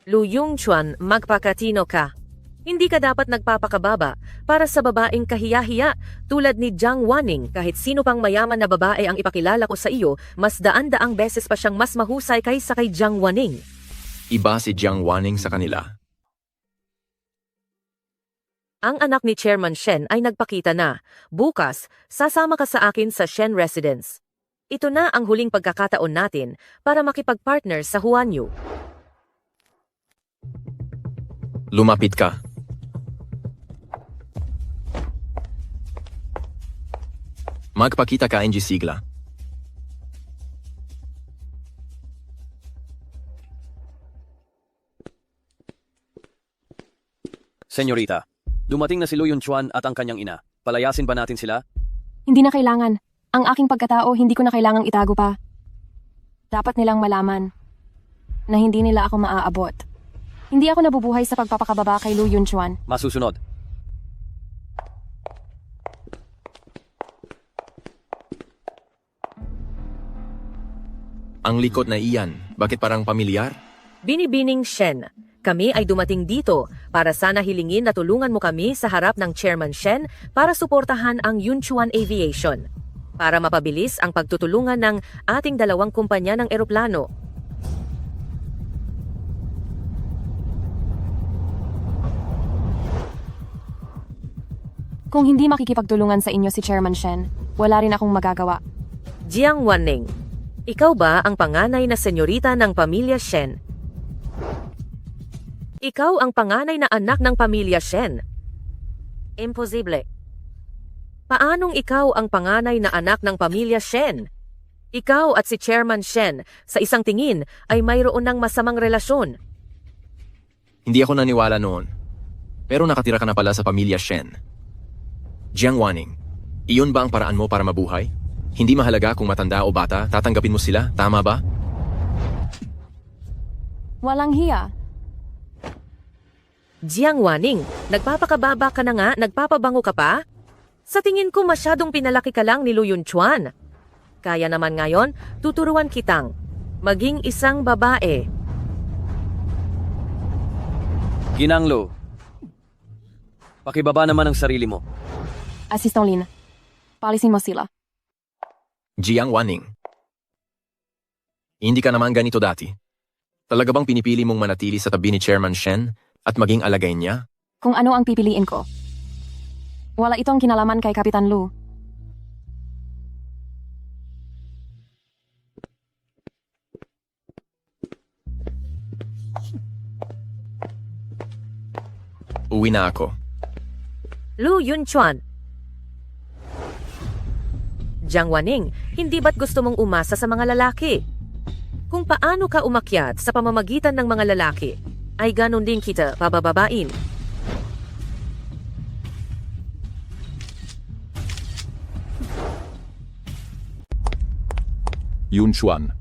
Lu Yunchuan, magpakatino ka. Hindi ka dapat nagpapakababa para sa babaeng kahiya-hiya tulad ni Jiang Waning. Kahit sino pang mayaman na babae ang ipakilala ko sa iyo, mas daan-daang beses pa siyang mas mahusay kaysa kay Jiang Waning. Iba si Jiang Waning sa kanila. Ang anak ni Chairman Shen ay nagpakita na. Bukas, sasama ka sa akin sa Shen Residence. Ito na ang huling pagkakataon natin para makipag-partner sa Huanyu. Lumapit ka. Magpakita ka, NG Sigla. Senyorita, dumating na si Lu Yunchuan at ang kanyang ina. Palayasin ba natin sila? Hindi na kailangan. Ang aking pagkatao, hindi ko na kailangang itago pa. Dapat nilang malaman na hindi nila ako maaabot. Hindi ako nabubuhay sa pagpapakababa kay Lu Yunchuan. Masusunod. Ang likod na iyan, bakit parang pamilyar? Binibining Shen, kami ay dumating dito para sana hilingin na tulungan mo kami sa harap ng Chairman Shen para suportahan ang Yunchuan Aviation. Para mapabilis ang pagtutulungan ng ating dalawang kumpanya ng eroplano. Kung hindi makikipagtulungan sa inyo si Chairman Shen, wala rin akong magagawa. Jiang Waning, Ikaw ba ang panganay na senyorita ng pamilya Shen? Ikaw ang panganay na anak ng pamilya Shen. Imposible. Paanong ikaw ang panganay na anak ng pamilya Shen? Ikaw at si Chairman Shen, sa isang tingin, ay mayroon ng masamang relasyon. Hindi ako naniwala noon. Pero nakatira ka na pala sa pamilya Shen. Jiang Wanning, iyon ba ang paraan mo para mabuhay? Hindi mahalaga kung matanda o bata, tatanggapin mo sila, tama ba? Walang hiya. Jiang Wanning, nagpapakababa ka na nga, nagpapabango ka pa? Sa tingin ko masyadong pinalaki ka lang ni Lu Yunchuan. Kaya naman ngayon, tuturuan kitang maging isang babae. Ginang Lu, pakibaba naman ang sarili mo. Assistant Lin, palisin mo sila. Jiang Wanning, hindi ka naman ganito dati. Talaga bang pinipili mong manatili sa tabi ni Chairman Shen at maging alagay niya? Kung ano ang pipiliin ko. Wala itong kinalaman kay Kapitan Lu. Uwi na ako. Lu Yunchuan. Jiang Wanning, hindi ba't gusto mong umasa sa mga lalaki? Kung paano ka umakyat sa pamamagitan ng mga lalaki, ay ganon din kita pabababain. Yunchuan,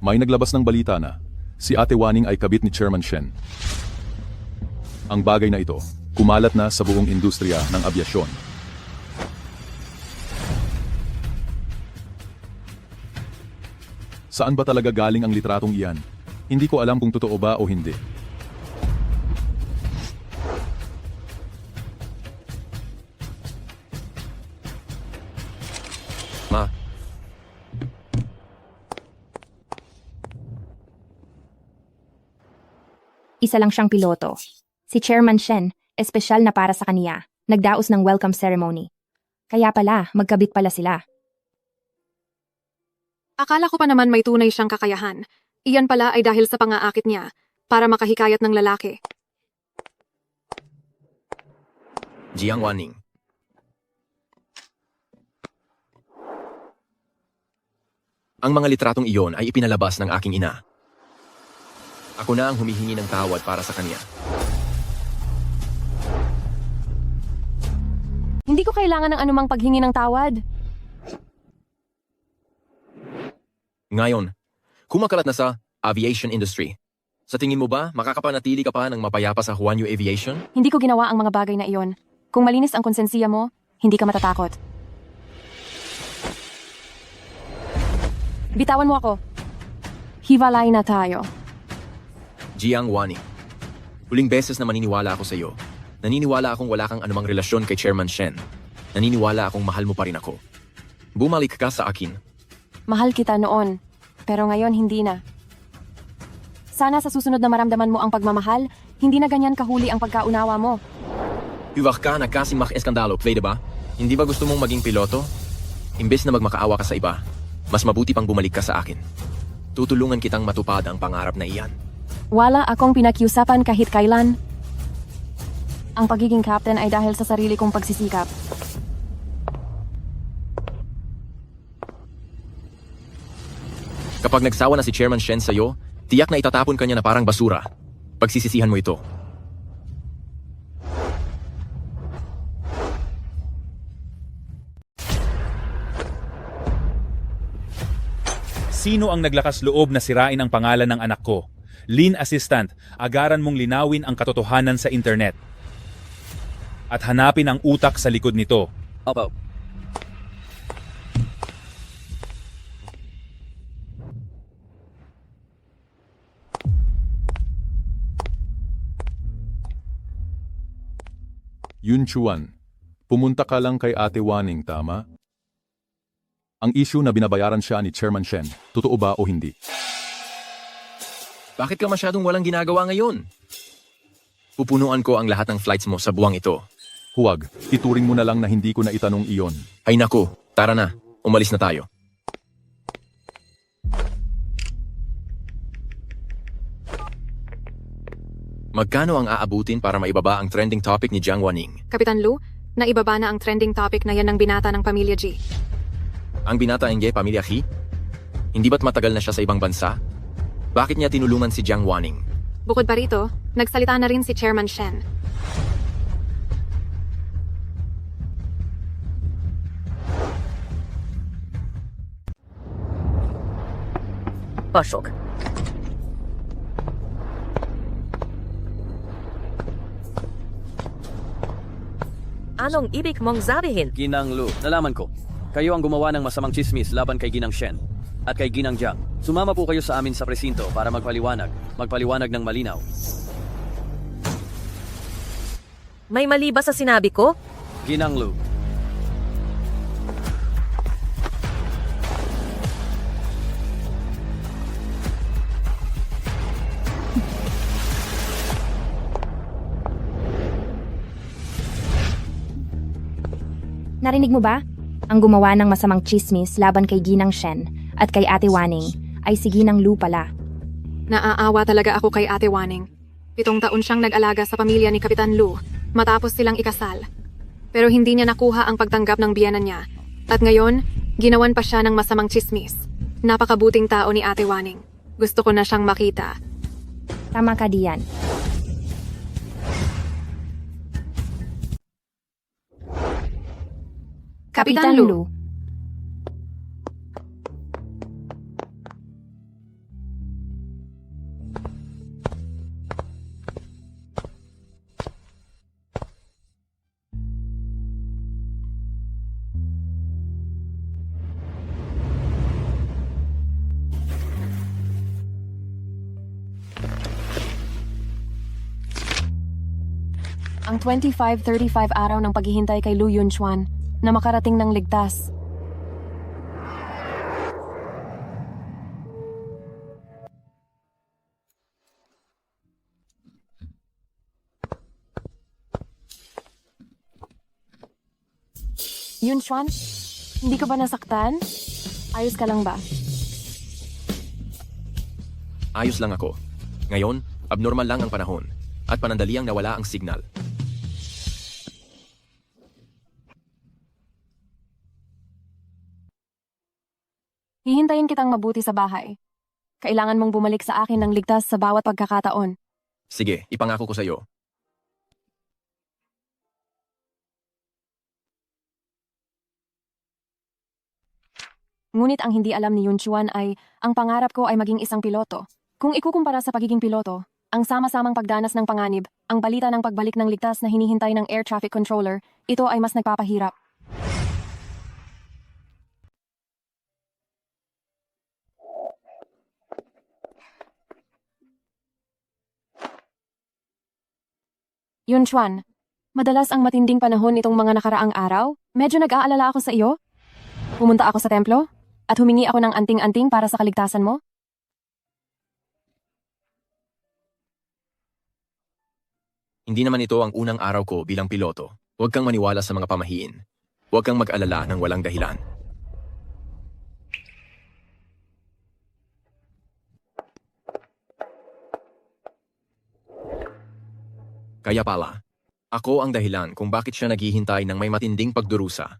may naglabas ng balita na si Ate Wanning ay kabit ni Chairman Shen. Ang bagay na ito, kumalat na sa buong industriya ng abyasyon. Saan ba talaga galing ang litratong iyan? Hindi ko alam kung totoo ba o hindi. Ma, Isa lang siyang piloto. Si Chairman Shen, espesyal na para sa kaniya, nagdaos ng welcome ceremony. Kaya pala, magkabit pala sila. Akala ko pa naman may tunay siyang kakayahan. Iyan pala ay dahil sa pangaakit niya, para makahikayat ng lalaki. Jiang Wanning. Ang mga litratong iyon ay ipinalabas ng aking ina. Ako na ang humihingi ng tawad para sa kanya. Hindi ko kailangan ng anumang paghingi ng tawad. Ngayon, kumakalat na sa aviation industry. Sa tingin mo ba, makakapanatili ka pa ng mapayapa sa Huanyu Aviation? Hindi ko ginawa ang mga bagay na iyon. Kung malinis ang konsensiya mo, hindi ka matatakot. Bitawan mo ako. Hiwalay na tayo. Jiang Wanning. Huling beses na maniniwala ako sa iyo. Naniniwala akong wala kang anumang relasyon kay Chairman Shen. Naniniwala akong mahal mo pa rin ako. Bumalik ka sa akin. Mahal kita noon, pero ngayon hindi na. Sana sa susunod na maramdaman mo ang pagmamahal, hindi na ganyan kahuli ang pagkaunawa mo. Huwag ka na kasing mak-eskandalo, pwede ba? Hindi ba gusto mong maging piloto? Imbes na magmakaawa ka sa iba, mas mabuti pang bumalik ka sa akin. Tutulungan kitang matupad ang pangarap na iyan. Wala akong pinakiusapan kahit kailan. Ang pagiging captain ay dahil sa sarili kong pagsisikap. Kapag nagsawa na si Chairman Shen sa'yo, tiyak na itatapon ka niya na parang basura. Pagsisisihan mo ito. Sino ang naglakas loob na sirain ang pangalan ng anak ko? Lin Assistant, agaran mong linawin ang katotohanan sa internet. At hanapin ang utak sa likod nito. Opo. Yunchuan, pumunta ka lang kay Ate Wanning, tama? Ang issue na binabayaran siya ni Chairman Shen, totoo ba o hindi? Bakit ka masyadong walang ginagawa ngayon? Pupunuan ko ang lahat ng flights mo sa buwang ito. Huwag, ituring mo na lang na hindi ko na itanong iyon. Ay naku, tara na, umalis na tayo. Magkano ang aabutin para maibaba ang trending topic ni Jiang Waning? Kapitan Lu, naibaba na ang trending topic na yan ng binata ng pamilya G. Ang binata Enge, pamilya He? Hindi ba't matagal na siya sa ibang bansa? Bakit niya tinulungan si Jiang Waning? Bukod pa rito, nagsalita na rin si Chairman Shen. Pasok. Anong ibig mong sabihin? Ginang Lu, nalaman ko. Kayo ang gumawa ng masamang chismis laban kay Ginang Shen at kay Ginang Jiang. Sumama po kayo sa amin sa presinto para magpaliwanag ng malinaw. May mali ba sa sinabi ko? Ginang Lu, Narinig mo ba? Ang gumawa ng masamang chismis laban kay Ginang Shen at kay Ate Waning ay si Ginang Lu pala. Naaawa talaga ako kay Ate Waning. 7 taon siyang nag-alaga sa pamilya ni Kapitan Lu matapos silang ikasal. Pero hindi niya nakuha ang pagtanggap ng biyenan niya. At ngayon, ginawan pa siya ng masamang chismis. Napakabuting tao ni Ate Waning. Gusto ko na siyang makita. Tama ka diyan. Kapitan Lu. Ang 25-35 araw ng paghihintay kay Lu Yunchuan na makarating ng ligtas. Yunchuan, hindi ka ba nasaktan? Ayos ka lang ba? Ayos lang ako. Ngayon, abnormal lang ang panahon at panandaliang nawala ang signal. Hihintayin kitang mabuti sa bahay. Kailangan mong bumalik sa akin ng ligtas sa bawat pagkakataon. Sige, ipangako ko sa iyo. Ngunit ang hindi alam ni Yunchuan ay, ang pangarap ko ay maging isang piloto. Kung ikukumpara sa pagiging piloto, ang sama-samang pagdanas ng panganib, ang balita ng pagbalik ng ligtas na hinihintay ng air traffic controller, ito ay mas nagpapahirap. Yunchuan, madalas ang matinding panahon nitong mga nakaraang araw, medyo nag-aalala ako sa iyo. Pumunta ako sa templo at humingi ako ng anting-anting para sa kaligtasan mo. Hindi naman ito ang unang araw ko bilang piloto. Huwag kang maniwala sa mga pamahiin. Huwag kang mag-alala ng walang dahilan. Kaya pala, ako ang dahilan kung bakit siya naghihintay ng may matinding pagdurusa.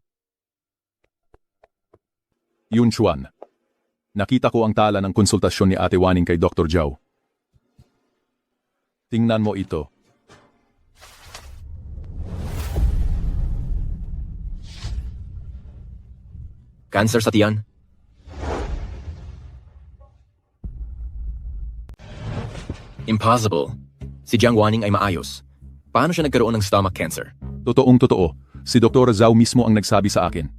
Yunchuan, nakita ko ang tala ng konsultasyon ni Ate Waning kay Dr. Zhao. Tingnan mo ito. Cancer sa tiyan? Impossible. Si Jiang Waning ay maayos. Paano siya nagkaroon ng stomach cancer? Totoong totoo. Si Dr. Zhao mismo ang nagsabi sa akin.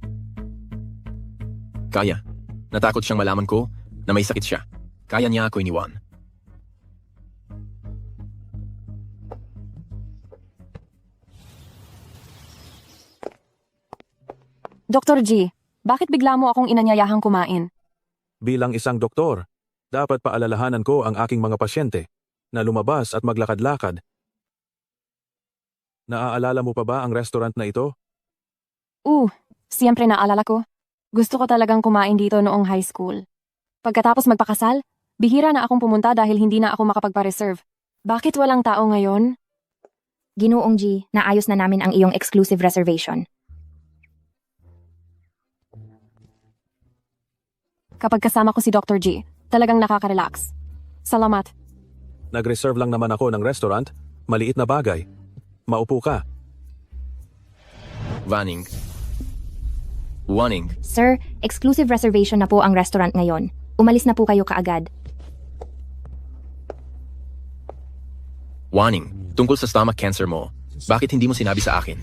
Kaya. Natakot siyang malaman ko na may sakit siya. Kaya niya ako iniwan. Dr. G, bakit bigla mo akong inanyayahang kumain? Bilang isang doktor, dapat paalalahanan ko ang aking mga pasyente na lumabas at maglakad-lakad. Naaalala mo pa ba ang restaurant na ito? Siyempre naalala ko. Gusto ko talagang kumain dito noong high school. Pagkatapos magpakasal, bihira na akong pumunta dahil hindi na ako makapagpa-reserve. Bakit walang tao ngayon? Ginoong G, naayos na namin ang iyong exclusive reservation. Kapag kasama ko si Dr. G, talagang nakaka-relax. Salamat. Nag-reserve lang naman ako ng restaurant. Maliit na bagay. Maupo ka. Wanning. Wanning. Sir, exclusive reservation na po ang restaurant ngayon. Umalis na po kayo kaagad. Wanning. Tungkol sa stomach cancer mo, bakit hindi mo sinabi sa akin?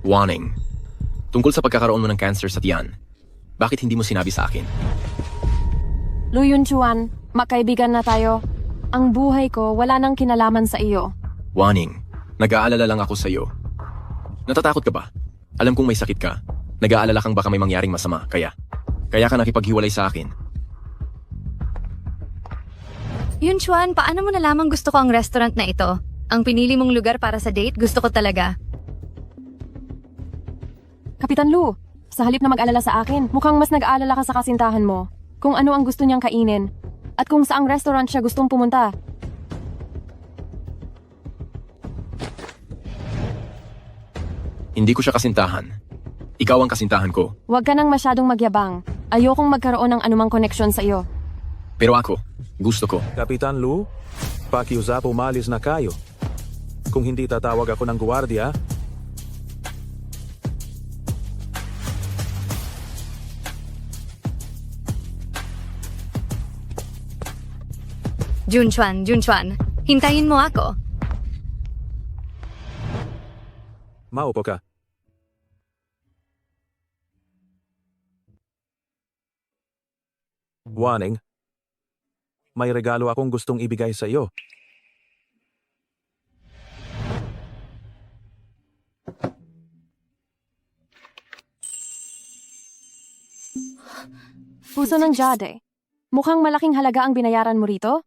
Warning. Tungkol sa pagkakaroon mo ng cancer sa tiyan, bakit hindi mo sinabi sa akin? Lu Yunchuan, magkaibigan na tayo. Ang buhay ko wala nang kinalaman sa iyo. Warning. Nag-aalala lang ako sa iyo. Natatakot ka ba? Alam kong may sakit ka. Nag-aalala kang baka may mangyaring masama, kaya ka nakipaghiwalay sa akin. Yunchuan, paano mo nalamang gusto ko ang restaurant na ito? Ang pinili mong lugar para sa date, gusto ko talaga. Kapitan Lu, sa halip na mag-alala sa akin, mukhang mas nag-aalala ka sa kasintahan mo. Kung ano ang gusto niyang kainin. At kung saang restaurant siya gustong pumunta. Hindi ko siya kasintahan. Ikaw ang kasintahan ko. Huwag ka nang masyadong magyabang. Ayokong magkaroon ng anumang koneksyon sa iyo. Pero ako, gusto ko. Kapitan Lu, pakiusap umalis na kayo. Kung hindi tatawag ako ng guwardiya, Junchuan, hintayin mo ako. maupo ka. Warning. May regalo akong gustong ibigay sa iyo. Puso ng Jade. Mukhang malaking halaga ang binayaran mo rito?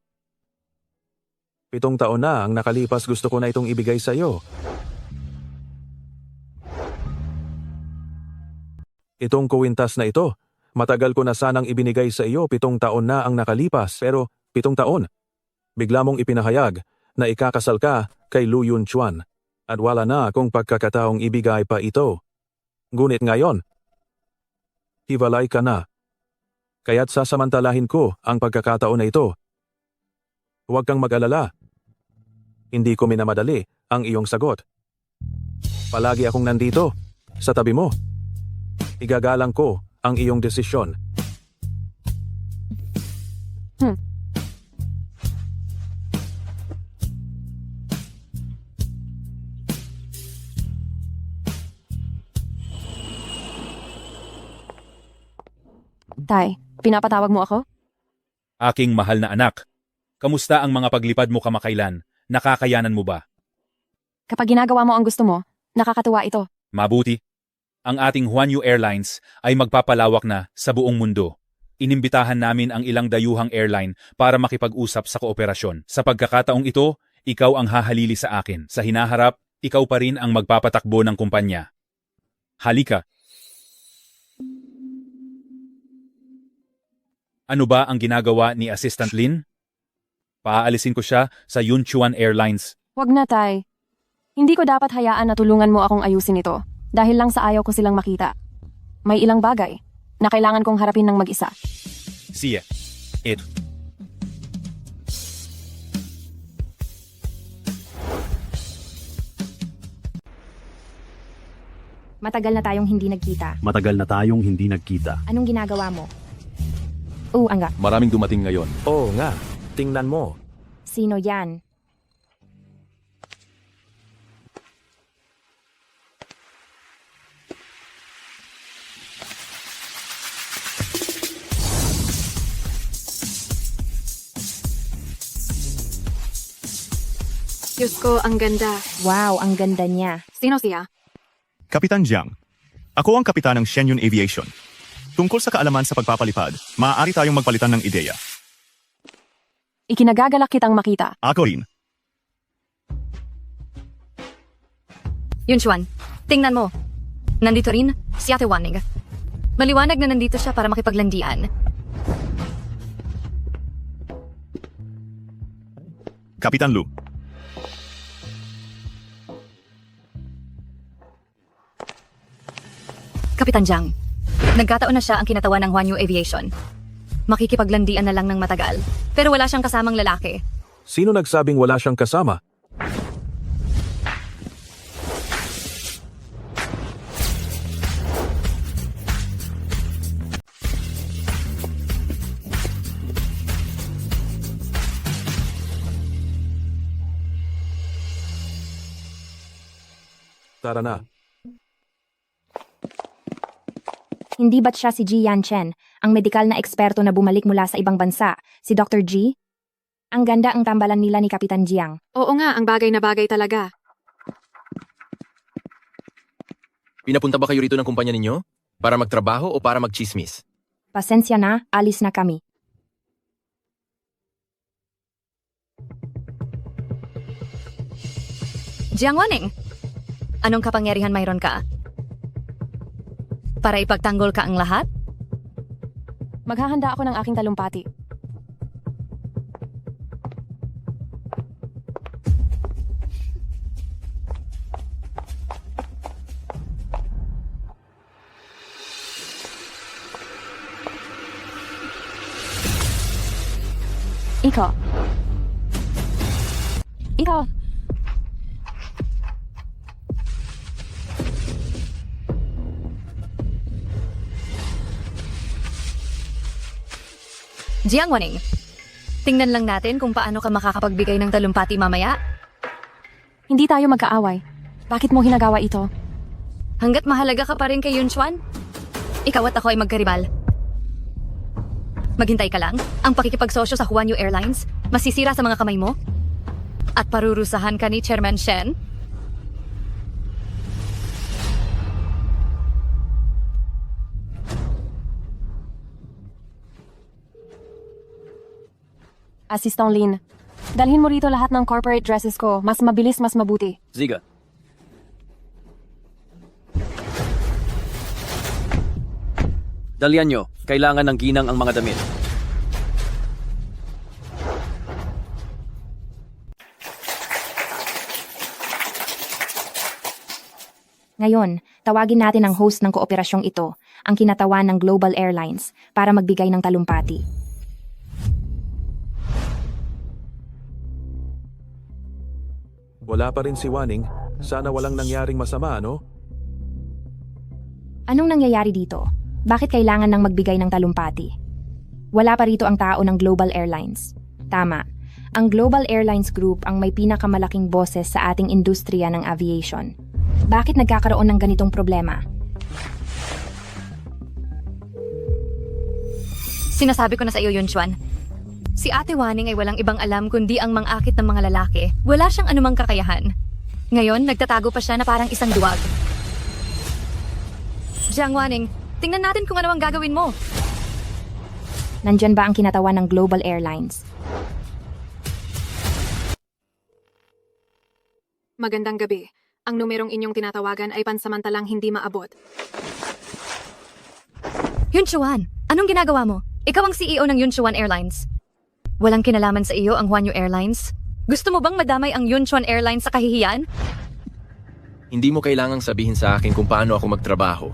7 taon na ang nakalipas, gusto ko na itong ibigay sa iyo. Itong kuwintas na ito, matagal ko na sanang ibinigay sa iyo, 7 taon na ang nakalipas, pero 7 taon. Bigla mong ipinahayag na ikakasal ka kay Lu Yunchuan at wala na akong pagkakataong ibigay pa ito. Ngunit ngayon, hiwalay ka na. Kaya't sasamantalahin ko ang pagkakataon na ito. Huwag kang mag-alala. Hindi ko minamadali ang iyong sagot. Palagi akong nandito, sa tabi mo. Igagalang ko ang iyong desisyon. Tay, pinapatawag mo ako? Aking mahal na anak, kamusta ang mga paglipad mo kamakailan? Nakakayanan mo ba? Kapag ginagawa mo ang gusto mo, nakakatuwa ito. Mabuti. Ang ating Huanyu Airlines ay magpapalawak na sa buong mundo. Inimbitahan namin ang ilang dayuhang airline para makipag-usap sa kooperasyon. Sa pagkakataong ito, ikaw ang hahalili sa akin. Sa hinaharap, ikaw pa rin ang magpapatakbo ng kumpanya. Halika. Ano ba ang ginagawa ni Assistant Lin? Paaalisin ko siya sa Yunchuan Airlines. Wag na, Tay. Hindi ko dapat hayaan na tulungan mo akong ayusin ito dahil lang sa ayaw ko silang makita. May ilang bagay na kailangan kong harapin ng mag-isa. Siya. It. Matagal na tayong hindi nagkita. Anong ginagawa mo? Anga. Maraming dumating ngayon. Oo nga, tingnan mo. Sino yan? Diyos ko, ang ganda. Wow, ang ganda niya. Sino siya? Kapitan Jiang. Ako ang kapitan ng Shenyun Aviation. Tungkol sa kaalaman sa pagpapalipad, maaari tayong magpalitan ng ideya. Ikinagagalak kitang makita. Ako rin. Yunchuan, tingnan mo. Nandito rin si Ate Wanning. Maliwanag na nandito siya para makipaglandian. Kapitan Lu, Kapitan Jiang, nagkataon na siya ang kinatawan ng Huanyu Aviation. Makikipaglandian na lang ng matagal, pero wala siyang kasamang lalaki. Sino nagsabing wala siyang kasama? Tara na. Hindi ba't siya si Ji Yanchen, ang medikal na eksperto na bumalik mula sa ibang bansa, si Dr. Ji? Ang ganda ang tambalan nila ni Kapitan Jiang. Oo nga, ang bagay na bagay talaga. Pinapunta ba kayo rito ng kumpanya ninyo? Para magtrabaho o para magchismis? Pasensya na, alis na kami. Jiang Wanning, anong kapangyarihan mayroon ka? Para ipagtanggol ka ang lahat? Maghahanda ako ng aking talumpati. Ikaw. Ikaw. Jiang Wanning, tingnan lang natin kung paano ka makakapagbigay ng talumpati mamaya. Hindi tayo magkaaway. Bakit mo hinagawa ito? Hanggat mahalaga ka pa rin kay Yunchuan, ikaw at ako ay magkaribal. Maghintay ka lang, ang pakikipagsosyo sa Huanyu Airlines, masisira sa mga kamay mo? At parurusahan ka ni Chairman Shen? Assistant Lin, dalhin mo rito lahat ng corporate dresses ko. Mas mabilis, mas mabuti. Ziga. Dalian nyo, kailangan ng ginang ang mga damit. Ngayon, tawagin natin ang host ng kooperasyong ito, ang kinatawan ng Global Airlines, para magbigay ng talumpati. Wala pa rin si Wanning. Sana walang nangyaring masama, ano? Anong nangyayari dito? Bakit kailangan ng magbigay ng talumpati? Wala pa rito ang tao ng Global Airlines. Tama. Ang Global Airlines Group ang may pinakamalaking boses sa ating industriya ng aviation. Bakit nagkakaroon ng ganitong problema? Sinasabi ko na sa iyo, Yunchuan. Si Ate Wanning ay walang ibang alam kundi ang mang-akit ng mga lalaki. Wala siyang anumang kakayahan. Ngayon, nagtatago pa siya na parang isang duwag. Jiang Wanning, tingnan natin kung ano ang gagawin mo. Nandyan ba ang kinatawan ng Global Airlines? Magandang gabi. Ang numerong inyong tinatawagan ay pansamantalang hindi maabot. Yunchuan, anong ginagawa mo? Ikaw ang CEO ng Yunchuan Airlines. Walang kinalaman sa iyo ang Huanyu Airlines? Gusto mo bang madamay ang Yunchuan Airlines sa kahihiyan? Hindi mo kailangang sabihin sa akin kung paano ako magtrabaho.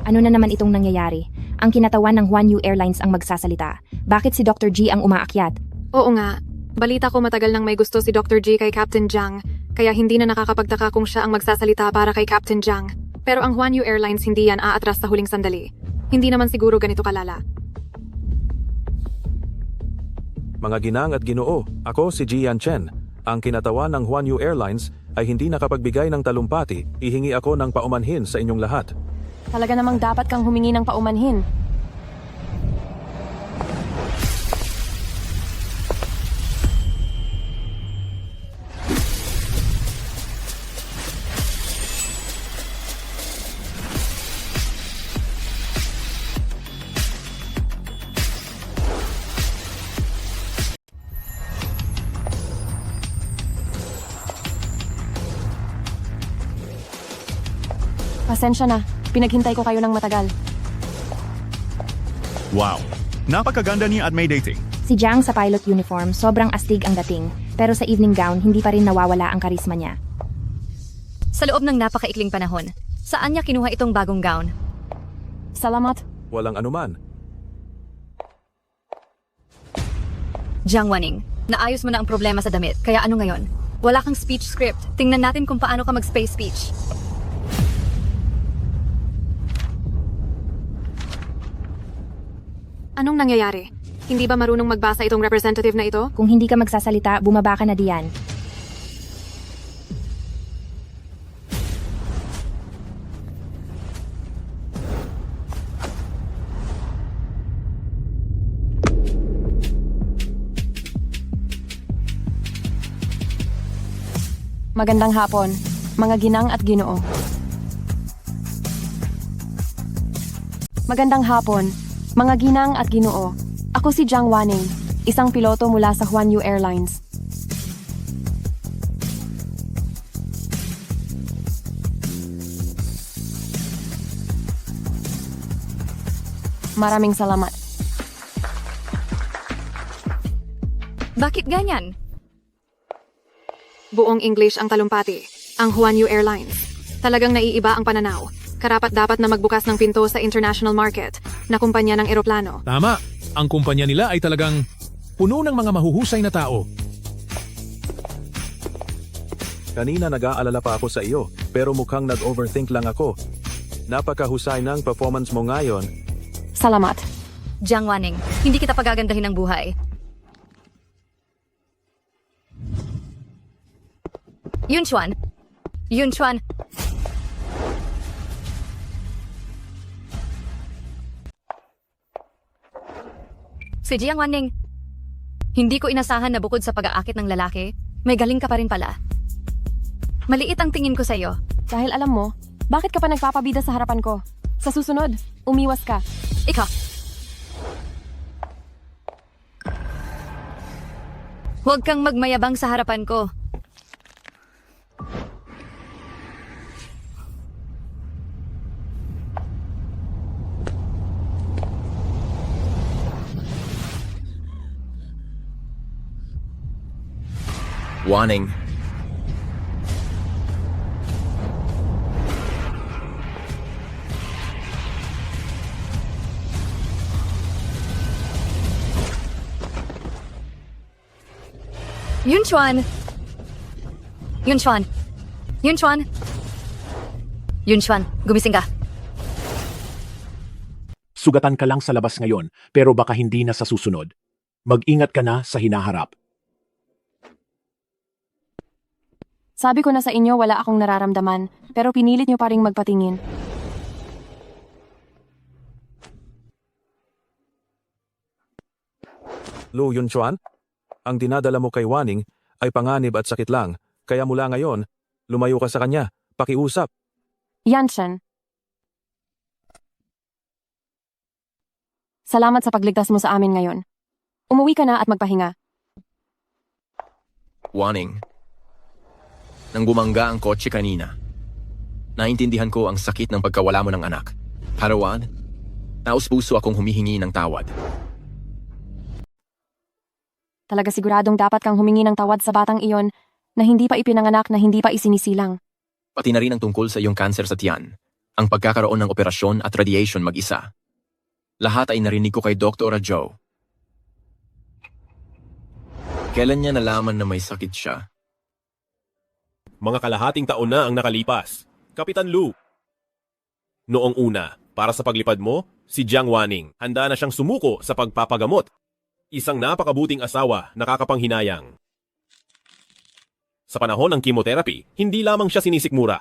Ano na naman itong nangyayari? Ang kinatawan ng Huanyu Airlines ang magsasalita. Bakit si Dr. Ji ang umaakyat? Oo nga. Balita ko matagal nang may gusto si Dr. Ji kay Captain Jiang, kaya hindi na nakakapagtaka kung siya ang magsasalita para kay Captain Jiang. Pero ang Huanyu Airlines hindi yan aatras sa huling sandali. Hindi naman siguro ganito kalala. Mga ginang at ginoo, ako si Ji Yanchen. Ang kinatawan ng Huanyu Airlines ay hindi nakapagbigay ng talumpati. Ihingi ako ng paumanhin sa inyong lahat. Talaga namang dapat kang humingi ng paumanhin. Pasensya na, pinaghintay ko kayo ng matagal. Wow, napakaganda niya at may dating. Si Jiang sa pilot uniform, sobrang astig ang dating, pero sa evening gown, hindi pa rin nawawala ang karisma niya. Sa loob ng napakaikling panahon, saan niya kinuha itong bagong gown? Salamat. Walang anuman. Jiang Waning, naayos mo na ang problema sa damit, kaya ano ngayon? Wala kang speech script. Tingnan natin kung paano ka mag-space speech. Anong nangyayari? Hindi ba marunong magbasa itong representative na ito? Kung hindi ka magsasalita, bumaba ka na diyan. Magandang hapon, mga ginang at ginoo. Magandang hapon, mga ginang at ginoo. Ako si Jiang Waning, isang piloto mula sa Huanyu Airlines. Maraming salamat. Bakit ganyan? Buong English ang talumpati. Ang Huanyu Airlines. Talagang naiiba ang pananaw. Karapat dapat na magbukas ng pinto sa international market na kumpanya ng eroplano. Tama. Ang kumpanya nila ay talagang puno ng mga mahuhusay na tao. Kanina nag-aalala pa ako sa iyo, pero mukhang nag-overthink lang ako. Napakahusay ng performance mo ngayon. Salamat. Jiang Waning, hindi kita pagagandahin ng buhay. Yun Chuan. Si Jiang Waning, hindi ko inasahan na bukod sa pag-aakit ng lalaki, may galing ka pa rin pala. Maliit ang tingin ko sa iyo. Dahil alam mo, bakit ka pa nagpapabida sa harapan ko? Sa susunod, umiwas ka. Ikaw. Huwag kang magmayabang sa harapan ko. Waning. Yun Chuan. Gumising ka. Sugatan ka lang sa labas ngayon, pero baka hindi na sa susunod. Mag-ingat ka na sa hinaharap. Sabi ko na sa inyo wala akong nararamdaman, pero pinilit nyo pa ring magpatingin. Lu Yunchuan, ang dinadala mo kay Waning ay panganib at sakit lang, kaya mula ngayon, lumayo ka sa kanya, pakiusap. Yanshen. Salamat sa pagligtas mo sa amin ngayon. Umuwi ka na at magpahinga. Waning. Nang bumangga ang kotse kanina, naintindihan ko ang sakit ng pagkawala mo ng anak. Harawan, naus-puso akong humihingi ng tawad. Talaga siguradong dapat kang humingi ng tawad sa batang iyon na hindi pa ipinanganak na hindi pa isinisilang. Pati na rin ang tungkol sa iyong cancer sa tiyan, ang pagkakaroon ng operasyon at radiation mag-isa. Lahat ay narinig ko kay Dr. Joe. Kailan niya nalaman na may sakit siya? Mga kalahating taon na ang nakalipas. Kapitan Lu. Noong una, para sa paglipad mo, si Jiang Waning handa na siyang sumuko sa pagpapagamot. Isang napakabuting asawa, nakakapanghinayang. Sa panahon ng chemotherapy, hindi lamang siya sinisikmura.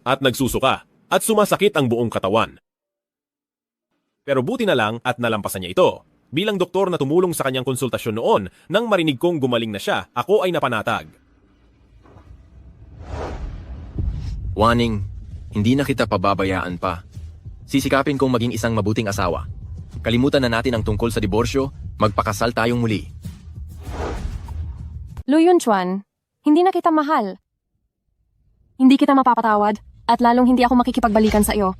At nagsusuka, at sumasakit ang buong katawan. Pero buti na lang at nalampasan niya ito. Bilang doktor na tumulong sa kanyang konsultasyon noon, nang marinig kong gumaling na siya, ako ay napanatag. Waning, hindi na kita pababayaan pa. Sisikapin kong maging isang mabuting asawa. Kalimutan na natin ang tungkol sa diborsyo, magpakasal tayong muli. Lu Yunchuan, hindi na kita mahal. Hindi kita mapapatawad. At lalong hindi ako makikipagbalikan sa iyo.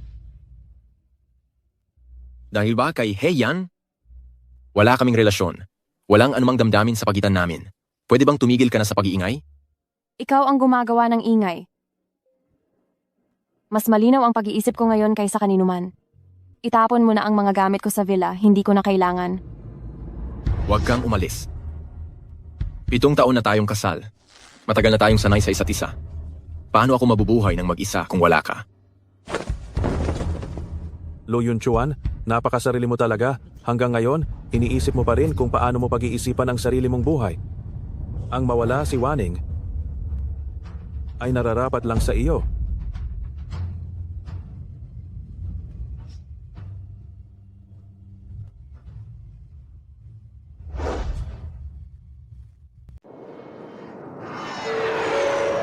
Dahil ba kay Heian? Wala kaming relasyon. Walang anumang damdamin sa pagitan namin. Pwede bang tumigil ka na sa pag-iingay? Ikaw ang gumagawa ng ingay. Mas malinaw ang pag-iisip ko ngayon kaysa kaninuman. Itapon mo na ang mga gamit ko sa villa, hindi ko na kailangan. Huwag kang umalis. 7 taon na tayong kasal. Matagal na tayong sanay sa isa't isa. Paano ako mabubuhay ng mag-isa kung wala ka? Lu Yunchuan, napakasarili mo talaga. Hanggang ngayon, iniisip mo pa rin kung paano mo pag-iisipan ang sarili mong buhay. Ang mawala si Wanning ay nararapat lang sa iyo.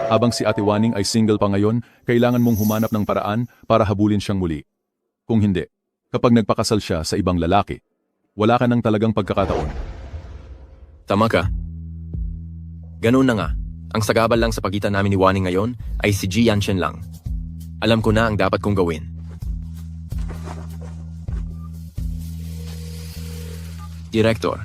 Habang si Ate Wanning ay single pa ngayon, kailangan mong humanap ng paraan para habulin siyang muli. Kung hindi, kapag nagpakasal siya sa ibang lalaki, wala ka nang talagang pagkakataon. Tama ka. Ganun na nga. Ang sagabal lang sa pagitan namin ni Wanning ngayon ay si Ji Yanchen lang. Alam ko na ang dapat kong gawin. Director,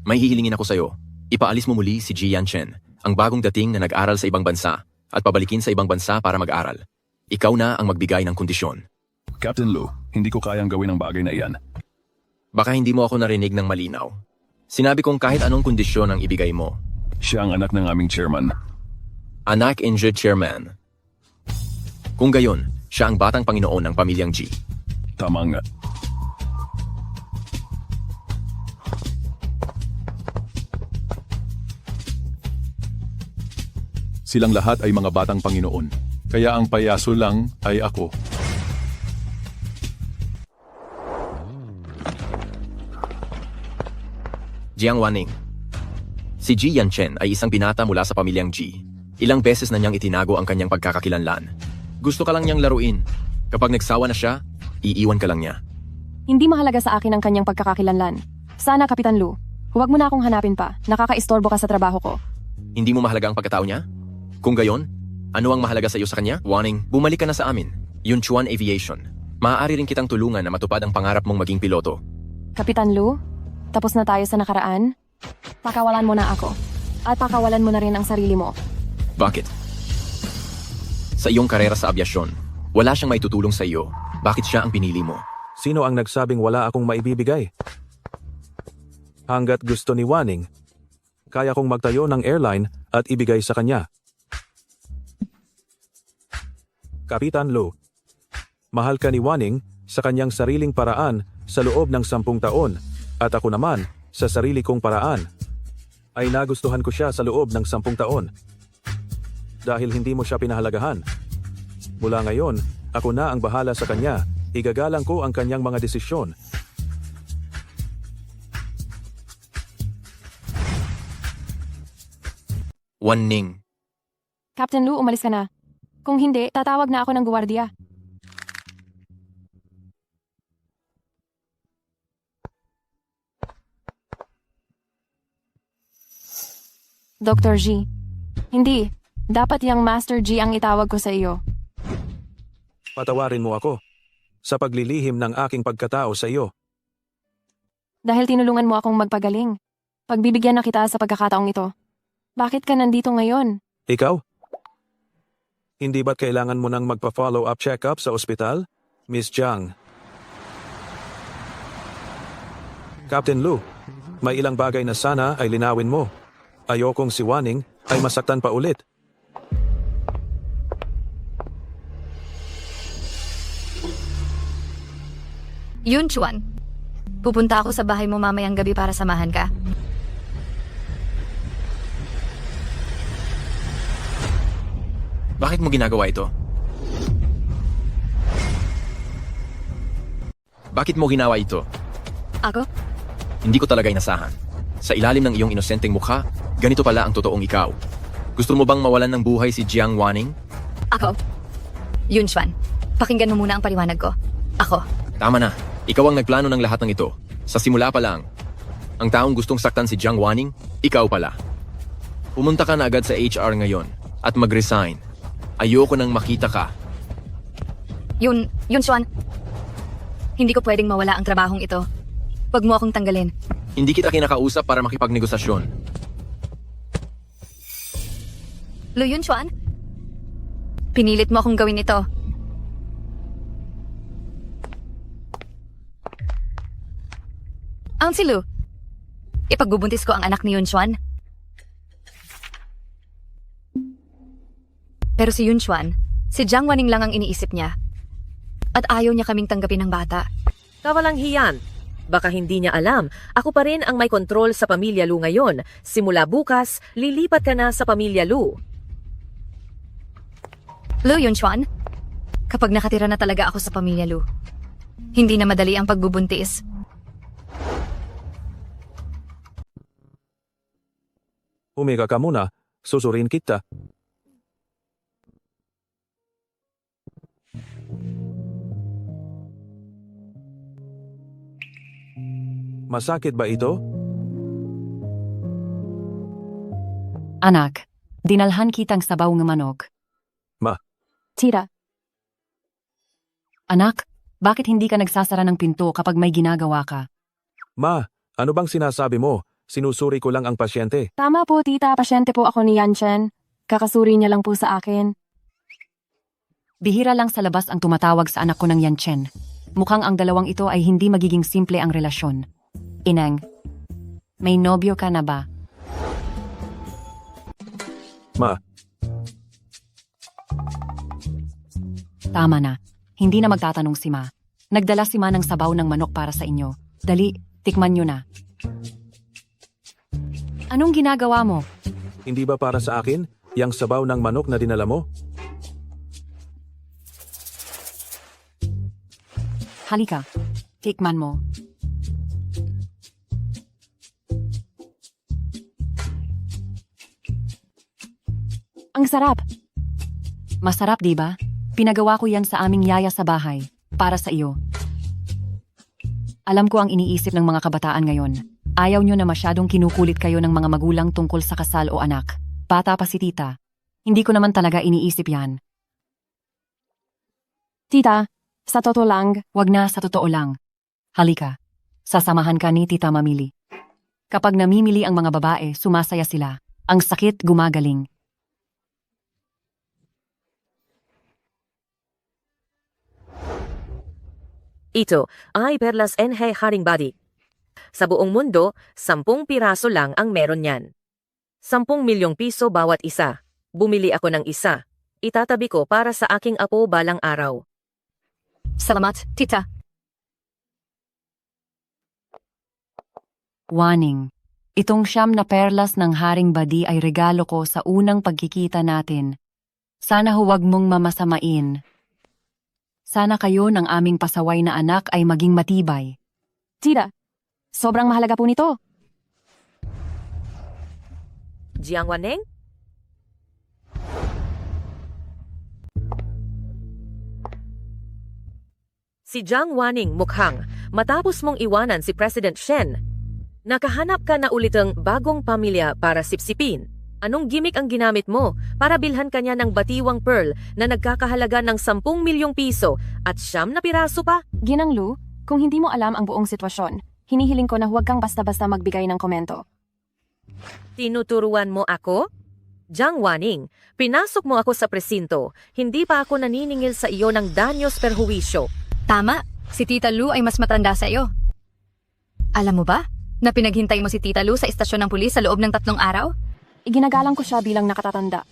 may hihilingin ako sa'yo. Ipaalis mo muli si Ji Yanchen, ang bagong dating na nag-aral sa ibang bansa, at pabalikin sa ibang bansa para mag-aral. Ikaw na ang magbigay ng kondisyon. Captain Lu, hindi ko kayang gawin ang bagay na iyan. Baka hindi mo ako narinig ng malinaw. Sinabi kong kahit anong kondisyon ang ibigay mo. Siya ang anak ng aming chairman. Anak injured chairman. Kung gayon, siya ang batang Panginoon ng pamilyang G. Tama nga. Silang lahat ay mga batang Panginoon, kaya ang payaso lang ay ako. Jiang Wanning. Si Ji Yanchen ay isang binata mula sa pamilyang G. Ilang beses na niyang itinago ang kanyang pagkakakilanlan. Gusto ka lang niyang laruin. Kapag nagsawa na siya, iiwan ka lang niya. Hindi mahalaga sa akin ang kanyang pagkakakilanlan. Sana, Kapitan Lu, huwag mo na akong hanapin pa. Nakakaistorbo ka sa trabaho ko. Hindi mo mahalaga ang pagkatao niya? Kung gayon, ano ang mahalaga sa iyo sa kanya? Wanning, bumalik ka na sa amin. Yunchuan Aviation. Maaari rin kitang tulungan na matupad ang pangarap mong maging piloto. Kapitan Lu, tapos na tayo sa nakaraan. Pakawalan mo na ako. At pakawalan mo na rin ang sarili mo. Bakit? Sa iyong karera sa abyasyon, wala siyang maitutulong sa iyo. Bakit siya ang pinili mo? Sino ang nagsabing wala akong maibibigay? Hanggat gusto ni Wanning, kaya kong magtayo ng airline at ibigay sa kanya. Kapitan Lu, mahal ka ni Wanning sa kanyang sariling paraan sa loob ng 10 taon at ako naman sa sarili kong paraan. Ay nagustuhan ko siya sa loob ng 10 taon. Dahil hindi mo siya pinahalagahan. Mula ngayon, ako na ang bahala sa kanya. Igagalang ko ang kanyang mga desisyon. Wanning. Captain Lu, umalis ka na. Kung hindi, tatawag na ako ng guwardiya. Dr. G. Hindi. Dapat yang Master G ang itawag ko sa iyo. Patawarin mo ako sa paglilihim ng aking pagkatao sa iyo. Dahil tinulungan mo akong magpagaling. Pagbibigyan na kita sa pagkakataong ito. Bakit ka nandito ngayon? Ikaw? Hindi ba't kailangan mo nang magpa-follow-up check-up sa ospital, Miss Jiang? Captain Lu, may ilang bagay na sana ay linawin mo. Ayokong si Wanning ay masaktan pa ulit. Yunchuan, pupunta ako sa bahay mo mamayang gabi para samahan ka. Bakit mo ginagawa ito? Bakit mo ginawa ito? Ako? Hindi ko talaga inasahan. Sa ilalim ng iyong inosenteng mukha, ganito pala ang totoong ikaw. Gusto mo bang mawalan ng buhay si Jiang Wanning? Ako? Yunchuan, pakinggan mo muna ang paliwanag ko. Ako. Tama na. Ikaw ang nagplano ng lahat ng ito. Sa simula pa lang. Ang taong gustong saktan si Jiang Wanning, ikaw pala. Pumunta ka na agad sa HR ngayon at mag-resign. Ayoko nang makita ka Yun, Xuan. Hindi ko pwedeng mawala ang trabahong ito. Huwag mo akong tanggalin. Hindi kita kinakausap para makipagnegosasyon. Lu Xuan? Pinilit mo akong gawin ito. Ang si Lu. Ipagbubuntis ko ang anak ni Xuan. Pero si Xuan, si Jiang Waning lang ang iniisip niya. At ayaw niya kaming tanggapin ng bata. Kawalang hiyan. Baka hindi niya alam, ako pa rin ang may kontrol sa Pamilya Lu ngayon. Simula bukas, lilipat ka na sa Pamilya Lu. Lu Xuan, kapag nakatira na talaga ako sa Pamilya Lu, hindi na madali ang pagbubuntis. Humiga ka muna, susurin kita. Masakit ba ito? Anak, dinalhan kitang sabaw ng manok. Ma. Tita. Anak, bakit hindi ka nagsasara ng pinto kapag may ginagawa ka? Ma, ano bang sinasabi mo? Sinusuri ko lang ang pasyente. Tama po, tita. Pasyente po ako ni Yanchen. Kakasuri niya lang po sa akin. Bihira lang sa labas ang tumatawag sa anak ko ng Yanchen. Mukhang ang dalawang ito ay hindi magiging simple ang relasyon. Ineng, may nobyo ka na ba? Ma. Tama na. Hindi na magtatanong si Ma. Nagdala si Ma ng sabaw ng manok para sa inyo. Dali, tikman nyo na. Anong ginagawa mo? Hindi ba para sa akin, yang sabaw ng manok na dinala mo? Halika, tikman mo. Ang sarap. Masarap, di ba? Pinagawa ko yan sa aming yaya sa bahay, para sa iyo. Alam ko ang iniisip ng mga kabataan ngayon. Ayaw nyo na masyadong kinukulit kayo ng mga magulang tungkol sa kasal o anak. Bata pa si tita. Hindi ko naman talaga iniisip yan. Tita, sa totoo lang, wag na sa totoo lang. Halika, sasamahan ka ni Tita mamili. Kapag namimili ang mga babae, sumasaya sila. Ang sakit gumagaling. Ito ay Perlas NH Haring Body. Sa buong mundo, 10 piraso lang ang meron niyan. 10 milyong piso bawat isa. Bumili ako ng isa. Itatabi ko para sa aking apo balang araw. Salamat, tita. Waning, itong 9 na perlas ng Haring Badi ay regalo ko sa unang pagkikita natin. Sana huwag mong mamasamain. Sana kayo ng aming pasaway na anak ay maging matibay. Tita, sobrang mahalaga po nito. Jiang Waneng? Si Jiang Waning mukhang matapos mong iwanan si President Shen. Nakahanap ka na ulit ng bagong pamilya para sipsipin. Anong gimmick ang ginamit mo para bilhan kanya ng batiwang pearl na nagkakahalaga ng 10 milyong piso at 9 na piraso pa? Ginang Lu, kung hindi mo alam ang buong sitwasyon, hinihiling ko na huwag kang basta-basta magbigay ng komento. Tinuturuan mo ako? Jiang Waning, pinasok mo ako sa presinto. Hindi pa ako naniningil sa iyo ng danyos perhuwisyo. Tama, si Tita Lu ay mas matanda sa iyo. Alam mo ba, na pinaghintay mo si Tita Lu sa istasyon ng pulis sa loob ng 3 araw? Iginagalang ko siya bilang nakatatanda.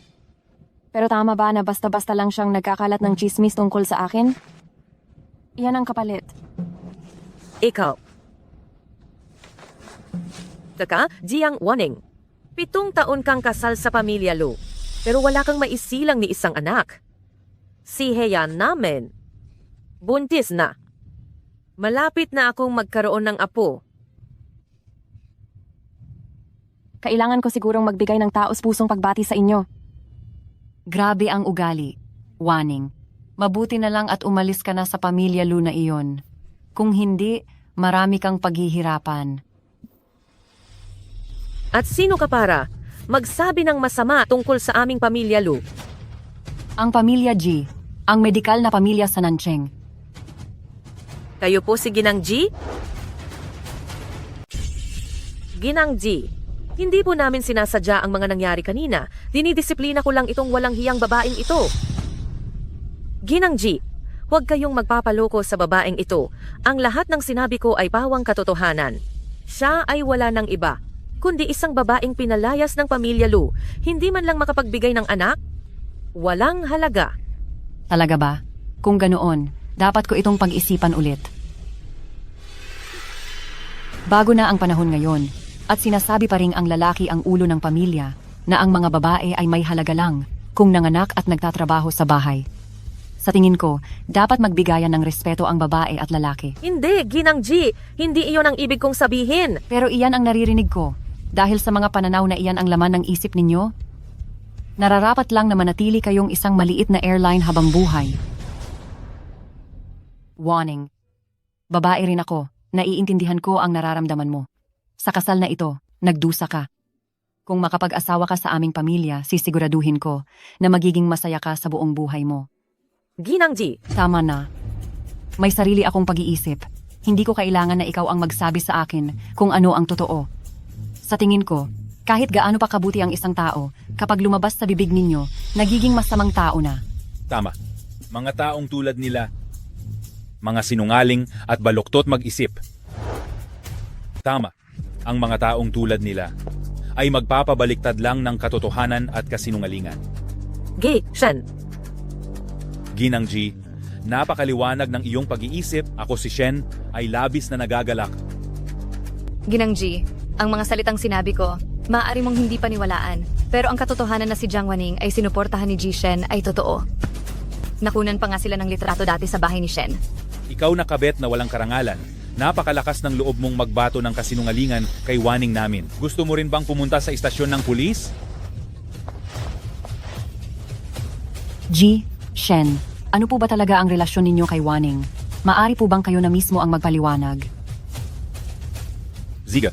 Pero tama ba na basta-basta lang siyang nagkakalat ng chismis tungkol sa akin? Iyan ang kapalit. Ikaw. Taka, Jiang Waning. 7 taon kang kasal sa Pamilya Lu, pero wala kang maisilang ni isang anak. Si Heyan namin. Buntis na. Malapit na akong magkaroon ng apo. Kailangan ko sigurong magbigay ng taos-pusong pagbati sa inyo. Grabe ang ugali, Waning. Mabuti na lang at umalis ka na sa Pamilya Lu na iyon. Kung hindi, marami kang paghihirapan. At sino ka para magsabi ng masama tungkol sa aming Pamilya Lu? Ang Pamilya G, ang medikal na pamilya sa Nancheng. Kayo po si Ginang G? Ginang G, hindi po namin sinasadya ang mga nangyari kanina. Dinidisiplina ko lang itong walang hiyang babaeng ito. Ginang G, huwag kayong magpapaloko sa babaeng ito. Ang lahat ng sinabi ko ay pawang katotohanan. Siya ay wala ng iba, kundi isang babaeng pinalayas ng pamilya Lu. Hindi man lang makapagbigay ng anak? Walang halaga. Talaga ba? Kung ganoon, dapat ko itong pag-isipan ulit. Bago na ang panahon ngayon, at sinasabi pa rin ang lalaki ang ulo ng pamilya na ang mga babae ay may halaga lang kung nanganak at nagtatrabaho sa bahay. Sa tingin ko, dapat magbigayan ng respeto ang babae at lalaki. Hindi, Ginang G. Hindi iyon ang ibig kong sabihin. Pero iyan ang naririnig ko. Dahil sa mga pananaw na iyan ang laman ng isip ninyo, nararapat lang na manatili kayong isang maliit na airline habang buhay. Warning. Babae rin ako. Naiintindihan ko ang nararamdaman mo. Sa kasal na ito, nagdusa ka. Kung makapag-asawa ka sa aming pamilya, sisiguraduhin ko na magiging masaya ka sa buong buhay mo. Ginang G. Tama na. May sarili akong pag-iisip. Hindi ko kailangan na ikaw ang magsabi sa akin kung ano ang totoo. Sa tingin ko, kahit gaano pa kabuti ang isang tao, kapag lumabas sa bibig ninyo, nagiging masamang tao na. Tama. Mga taong tulad nila, mga sinungaling at baluktot mag-isip. Tama. Ang mga taong tulad nila ay magpapabaliktad lang ng katotohanan at kasinungalingan. Shen. Ginang G, napakaliwanag ng iyong pag-iisip. Ako si Shen ay labis na nagagalak. Ginang G, ang mga salitang sinabi ko, maaari mong hindi paniwalaan, pero ang katotohanan na si Jiang Waning ay sinuportahan ni Ji Shen ay totoo. Nakunan pa nga sila ng litrato dati sa bahay ni Shen. Ikaw na kabet na walang karangalan. Napakalakas ng loob mong magbato ng kasinungalingan kay Waning namin. Gusto mo rin bang pumunta sa istasyon ng pulis? Ji, Shen, ano po ba talaga ang relasyon ninyo kay Waning? Maari po bang kayo na mismo ang magpaliwanag? Ziga,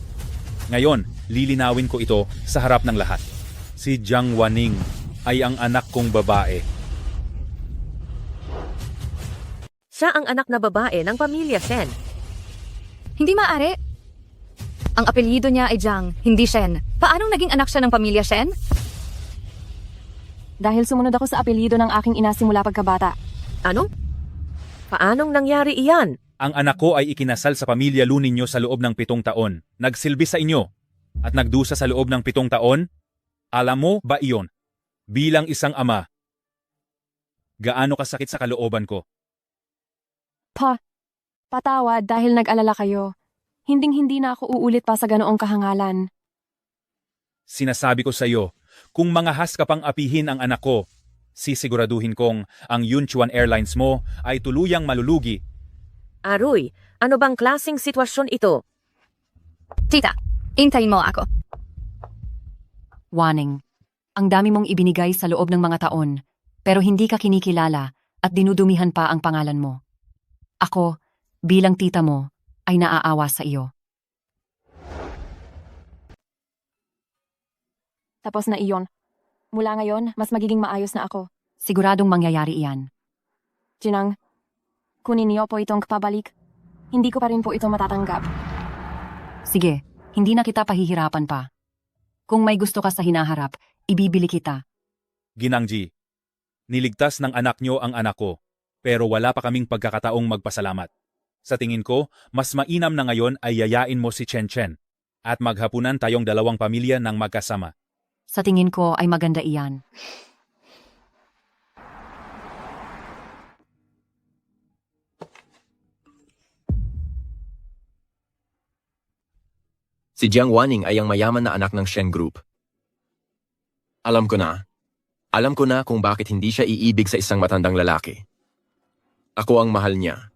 ngayon, lilinawin ko ito sa harap ng lahat. Si Jiang Waning ay ang anak kong babae. Siya ang anak na babae ng pamilya Shen. Hindi maaari. Ang apelyido niya ay Jiang, hindi Shen. Paanong naging anak siya ng pamilya Shen? Dahil sumunod ako sa apelyido ng aking ina simula pagkabata. Ano? Paanong nangyari iyan? Ang anak ko ay ikinasal sa pamilya Lu ninyo sa loob ng 7 taon. Nagsilbi sa inyo at nagdusa sa loob ng 7 taon? Alam mo ba iyon? Bilang isang ama, gaano kasakit sa kalooban ko? Patawad dahil nag-alala kayo. Hinding-hindi na ako uulit pa sa ganoong kahangalan. Sinasabi ko sa iyo, kung mangahas ka pang apihin ang anak ko, sisiguraduhin kong ang Yunchuan Airlines mo ay tuluyang malulugi. Aroy, ano bang klaseng sitwasyon ito? Tita, intayin mo ako. Waning, ang dami mong ibinigay sa loob ng mga taon, pero hindi ka kinikilala at dinudumihan pa ang pangalan mo. Ako, bilang tita mo, ay naaawa sa iyo. Tapos na iyon. Mula ngayon, mas magiging maayos na ako. Siguradong mangyayari iyan. Jinang, kunin niyo po itong pabalik. Hindi ko pa rin po ito matatanggap. Sige, hindi na kita pahihirapan pa. Kung may gusto ka sa hinaharap, ibibili kita. Ginang G, niligtas ng anak nyo ang anak ko, pero wala pa kaming pagkakataong magpasalamat. Sa tingin ko, mas mainam na ngayon ay yayain mo si Chen Chen at maghapunan tayong dalawang pamilya ng magkasama. Sa tingin ko ay maganda iyan. Si Jiang Waning ay ang mayaman na anak ng Shen Group. Alam ko na kung bakit hindi siya iibig sa isang matandang lalaki. Ako ang mahal niya.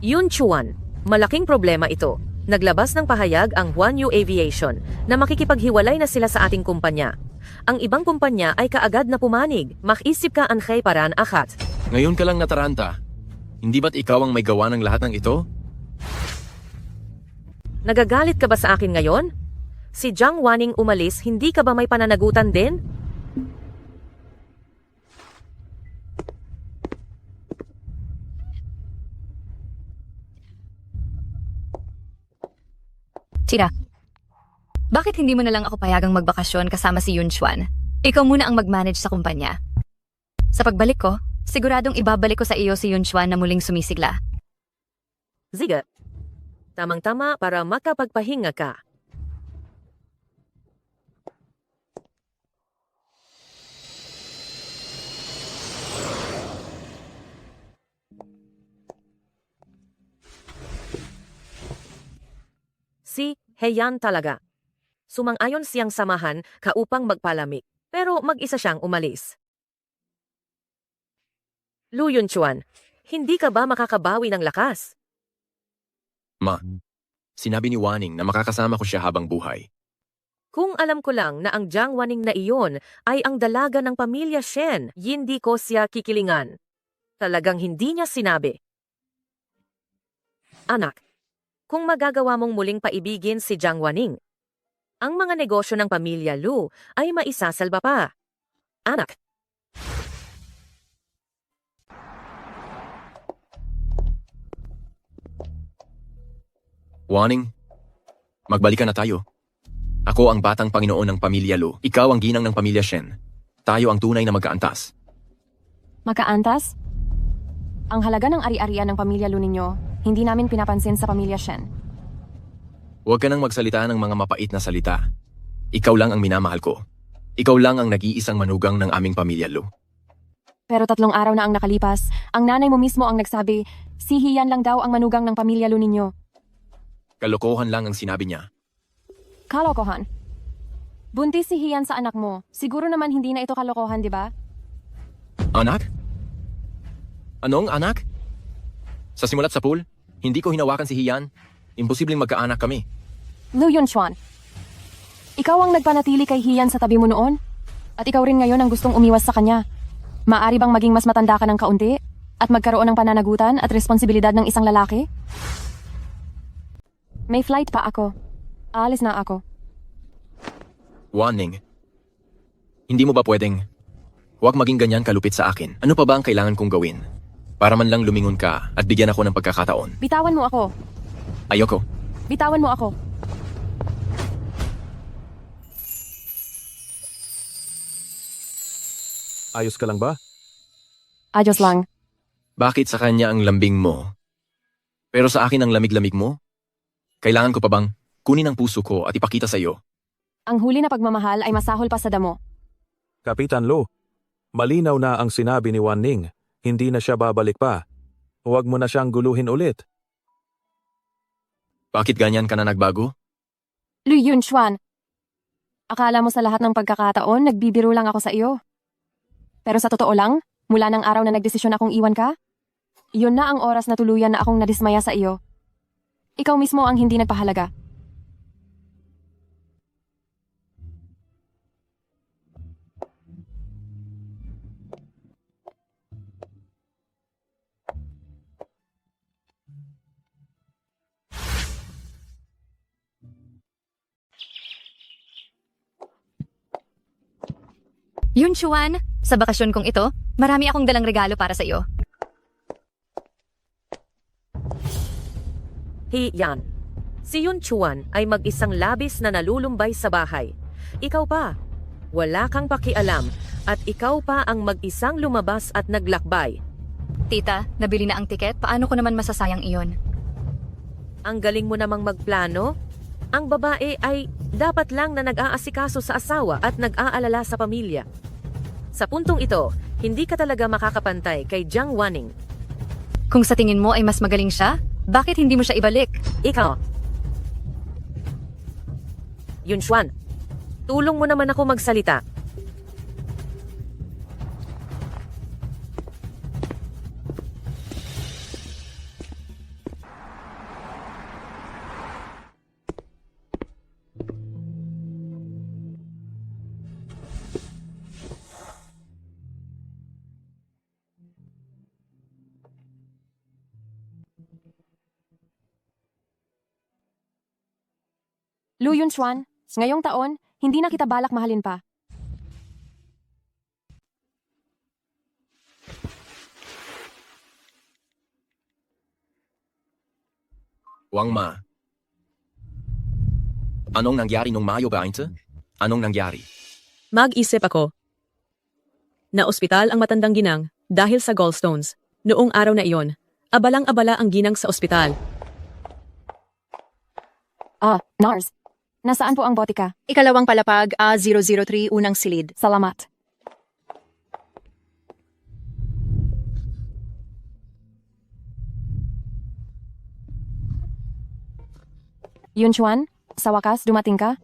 Yunchuan, malaking problema ito. Naglabas ng pahayag ang Huanyu Aviation na makikipaghiwalay na sila sa ating kumpanya. Ang ibang kumpanya ay kaagad na pumanig. Makisip ka ang paran akat. Ngayon ka lang nataranta. Hindi ba't ikaw ang may gawa ng lahat ng ito? Nagagalit ka ba sa akin ngayon? Si Jiang Waning umalis, hindi ka ba may pananagutan din? Tira, bakit hindi mo na lang ako payagang magbakasyon kasama si Yun Chuan? Ikaw muna ang mag-manage sa kumpanya. Sa pagbalik ko, siguradong ibabalik ko sa iyo si Yun Chuan na muling sumisigla. Ziga, tamang-tama para makapagpahinga ka. Si Heian talaga. Sumang-ayon siyang samahan ka upang magpalamig, pero mag-isa siyang umalis. Lu Yunchuan, hindi ka ba makakabawi ng lakas? Ma, sinabi ni Waning na makakasama ko siya habang buhay. Kung alam ko lang na ang Jiang Waning na iyon ay ang dalaga ng pamilya Shen, hindi ko siya kikilingan. Talagang hindi niya sinabi. Anak, kung magagawa mong muling paibigin si Jiang Waning, ang mga negosyo ng pamilya Lu ay maisasalba pa. Anak. Waning, magbalikan na tayo. Ako ang batang Panginoon ng pamilya Lu. Ikaw ang ginang ng pamilya Shen. Tayo ang tunay na magkaantas. Magkaantas? Ang halaga ng ari-arian ng pamilya Lu ninyo, hindi namin pinapansin sa pamilya Shen. Huwag ka nang magsalita ng mga mapait na salita. Ikaw lang ang minamahal ko. Ikaw lang ang nag-iisang manugang ng aming pamilya Lu. Pero 3 araw na ang nakalipas, ang nanay mo mismo ang nagsabi, si Hian lang daw ang manugang ng pamilya Lu ninyo. Kalokohan lang ang sinabi niya. Kalokohan? Buntis si Hian sa anak mo. Siguro naman hindi na ito kalokohan, di ba? Anak? Anong anak? Sa simulat sa pool, hindi ko hinawakan si Hian. Imposibleng magkaanak kami. Lu Yunchuan, ikaw ang nagpanatili kay Hian sa tabi mo noon? At ikaw rin ngayon ang gustong umiwas sa kanya. Maari bang maging mas matanda ka ng kaunti? At magkaroon ng pananagutan at responsibilidad ng isang lalaki? May flight pa ako. Aalis na ako. Waning, hindi mo ba pwedeng huwag maging ganyan kalupit sa akin? Ano pa ba ang kailangan kong gawin? Para man lang lumingon ka at bigyan ako ng pagkakataon. Bitawan mo ako. Ayoko. Bitawan mo ako. Ayos ka lang ba? Ayos lang. Bakit sa kanya ang lambing mo? Pero sa akin ang lamig-lamig mo? Kailangan ko pa bang kunin ang puso ko at ipakita sa iyo? Ang huli na pagmamahal ay masahol pa sa damo. Kapitan Lu, malinaw na ang sinabi ni Wan Ning. Hindi na siya babalik pa. Huwag mo na siyang guluhin ulit. Bakit ganyan ka na nagbago? Lu Yunchuan, akala mo sa lahat ng pagkakataon, nagbibiro lang ako sa iyo. Pero sa totoo lang, mula ng araw na nagdesisyon akong iwan ka, iyon na ang oras na tuluyan na akong nadismaya sa iyo. Ikaw mismo ang hindi nagpahalaga. Yun, Chuan, sa bakasyon kong ito, marami akong dalang regalo para sa iyo. Hian, si Yun Chuan ay mag-isang labis na nalulumbay sa bahay. Ikaw pa, wala kang pakialam at ikaw pa ang mag-isang lumabas at naglakbay. Tita, nabili na ang tiket, paano ko naman masasayang iyon? Ang galing mo namang magplano. Ang babae ay dapat lang na nag-aasikaso sa asawa at nag-aalala sa pamilya. Sa puntong ito, hindi ka talaga makakapantay kay Jiang Waning. Kung sa tingin mo ay mas magaling siya, bakit hindi mo siya ibalik? Ikaw. Yunchuan, tulong mo naman ako magsalita. Lu Yunchuan, ngayong taon, hindi na kita balak mahalin pa. Wang Ma. Anong nangyari nung Mayo 20? Anong nangyari? Mag-isip ako. Na ospital ang matandang ginang dahil sa gallstones. Noong araw na iyon, abalang-abala ang ginang sa ospital. Nars. Nasaan po ang botika? Ikalawang palapag, A003, unang silid. Salamat. Yunchuan, sa wakas dumating ka?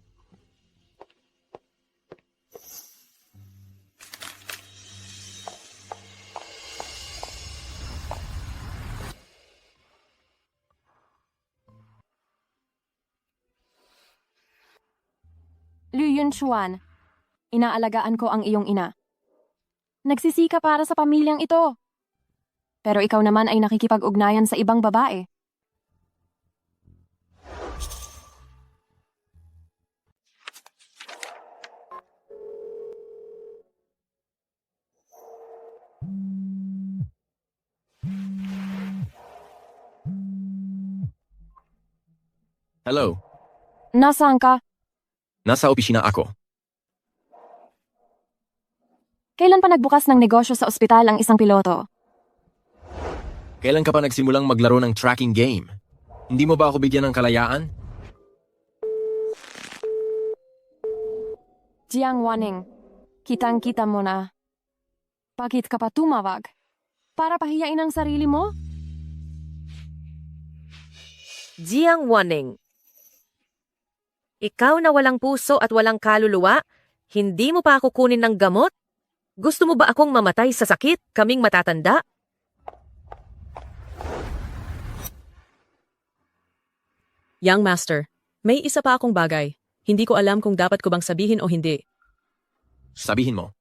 Liu Yunchuan, inaalagaan ko ang iyong ina. Nagsisika para sa pamilyang ito. Pero ikaw naman ay nakikipag-ugnayan sa ibang babae. Hello, Nasaan ka? nasa opisina ako. Kailan pa nagbukas ng negosyo sa ospital ang isang piloto? Kailan ka pa nagsimulang maglaro ng tracking game? Hindi mo ba ako bigyan ng kalayaan? Jiang Wanning, kitang-kita mo na. Bakit ka pa tumawag? Para pahiyain ang sarili mo? Jiang Wanning. Ikaw na walang puso at walang kaluluwa, hindi mo pa ako kunin ng gamot? Gusto mo ba akong mamatay sa sakit, kaming matatanda? Young Master, may isa pa akong bagay. Hindi ko alam kung dapat ko bang sabihin o hindi. Sabihin mo.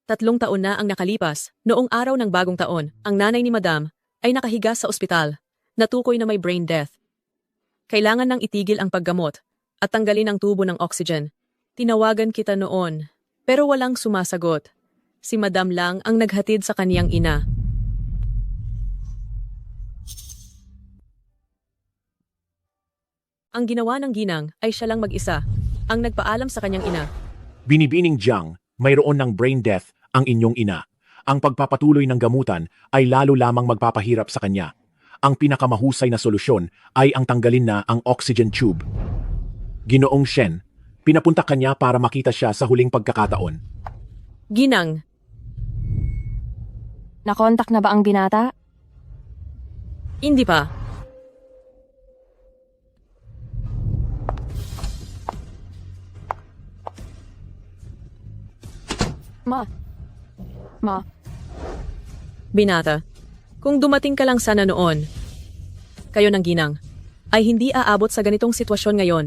3 taon na ang nakalipas. Noong araw ng bagong taon, ang nanay ni Madam ay nakahiga sa ospital. Natukoy na may brain death. Kailangan nang itigil ang paggamot at tanggalin ang tubo ng oxygen. Tinawagan kita noon, pero walang sumasagot. Si Madam lang ang naghatid sa kaniyang ina. Ang ginawa ng ginang ay siya lang mag-isa, ang nagpaalam sa kanyang ina. Binibining Jiang, mayroon ng brain death ang inyong ina. Ang pagpapatuloy ng gamutan ay lalo lamang magpapahirap sa kanya. Ang pinakamahusay na solusyon ay ang tanggalin na ang oxygen tube. Ginoong Shen, pinapunta kanya para makita siya sa huling pagkakataon. Ginang, Nakontak na ba ang binata? hindi pa. Ma. Binata, kung dumating ka lang sana noon, kayo ng ginang, ay hindi aabot sa ganitong sitwasyon ngayon.